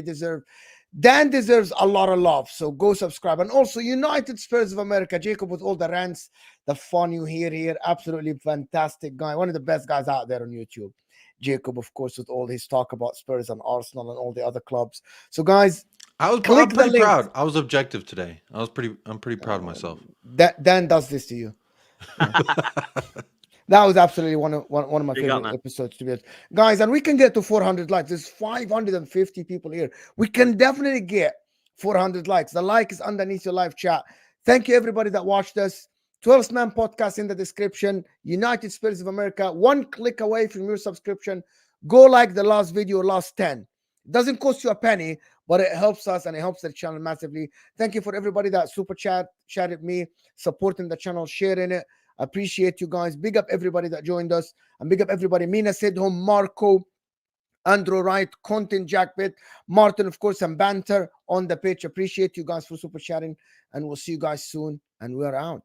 Speaker 1: Dan deserves a lot of love, so go subscribe. And also, United Spurs of America, Jacob, with all the rants, the fun you hear here, absolutely fantastic guy, one of the best guys out there on YouTube. Jacob, of course, with all his talk about Spurs and Arsenal and all the other clubs. So, guys,
Speaker 3: I'm pretty proud. I was objective today. I'm pretty proud of myself.
Speaker 1: Dan does this to you. Yeah. That was absolutely one of my favorite episodes, to be honest. Guys, and we can get to 400 likes. There's 550 people here. We can definitely get 400 likes. The like is underneath your live chat. Thank you, everybody that watched us. 12th Man Podcast in the description. United Spurs of America. 1 click away from your subscription. Go like the last video, last 10. It doesn't cost you a penny, but it helps us and it helps the channel massively. Thank you for everybody that super chatted me, supporting the channel, sharing it. Appreciate you guys. Big up everybody that joined us, and big up everybody. Mina Sidhom, Marco, Andrew Wright, Content Jackpit, Martin, of course, and Banter on the pitch. Appreciate you guys for super chatting, and we'll see you guys soon. And we're out.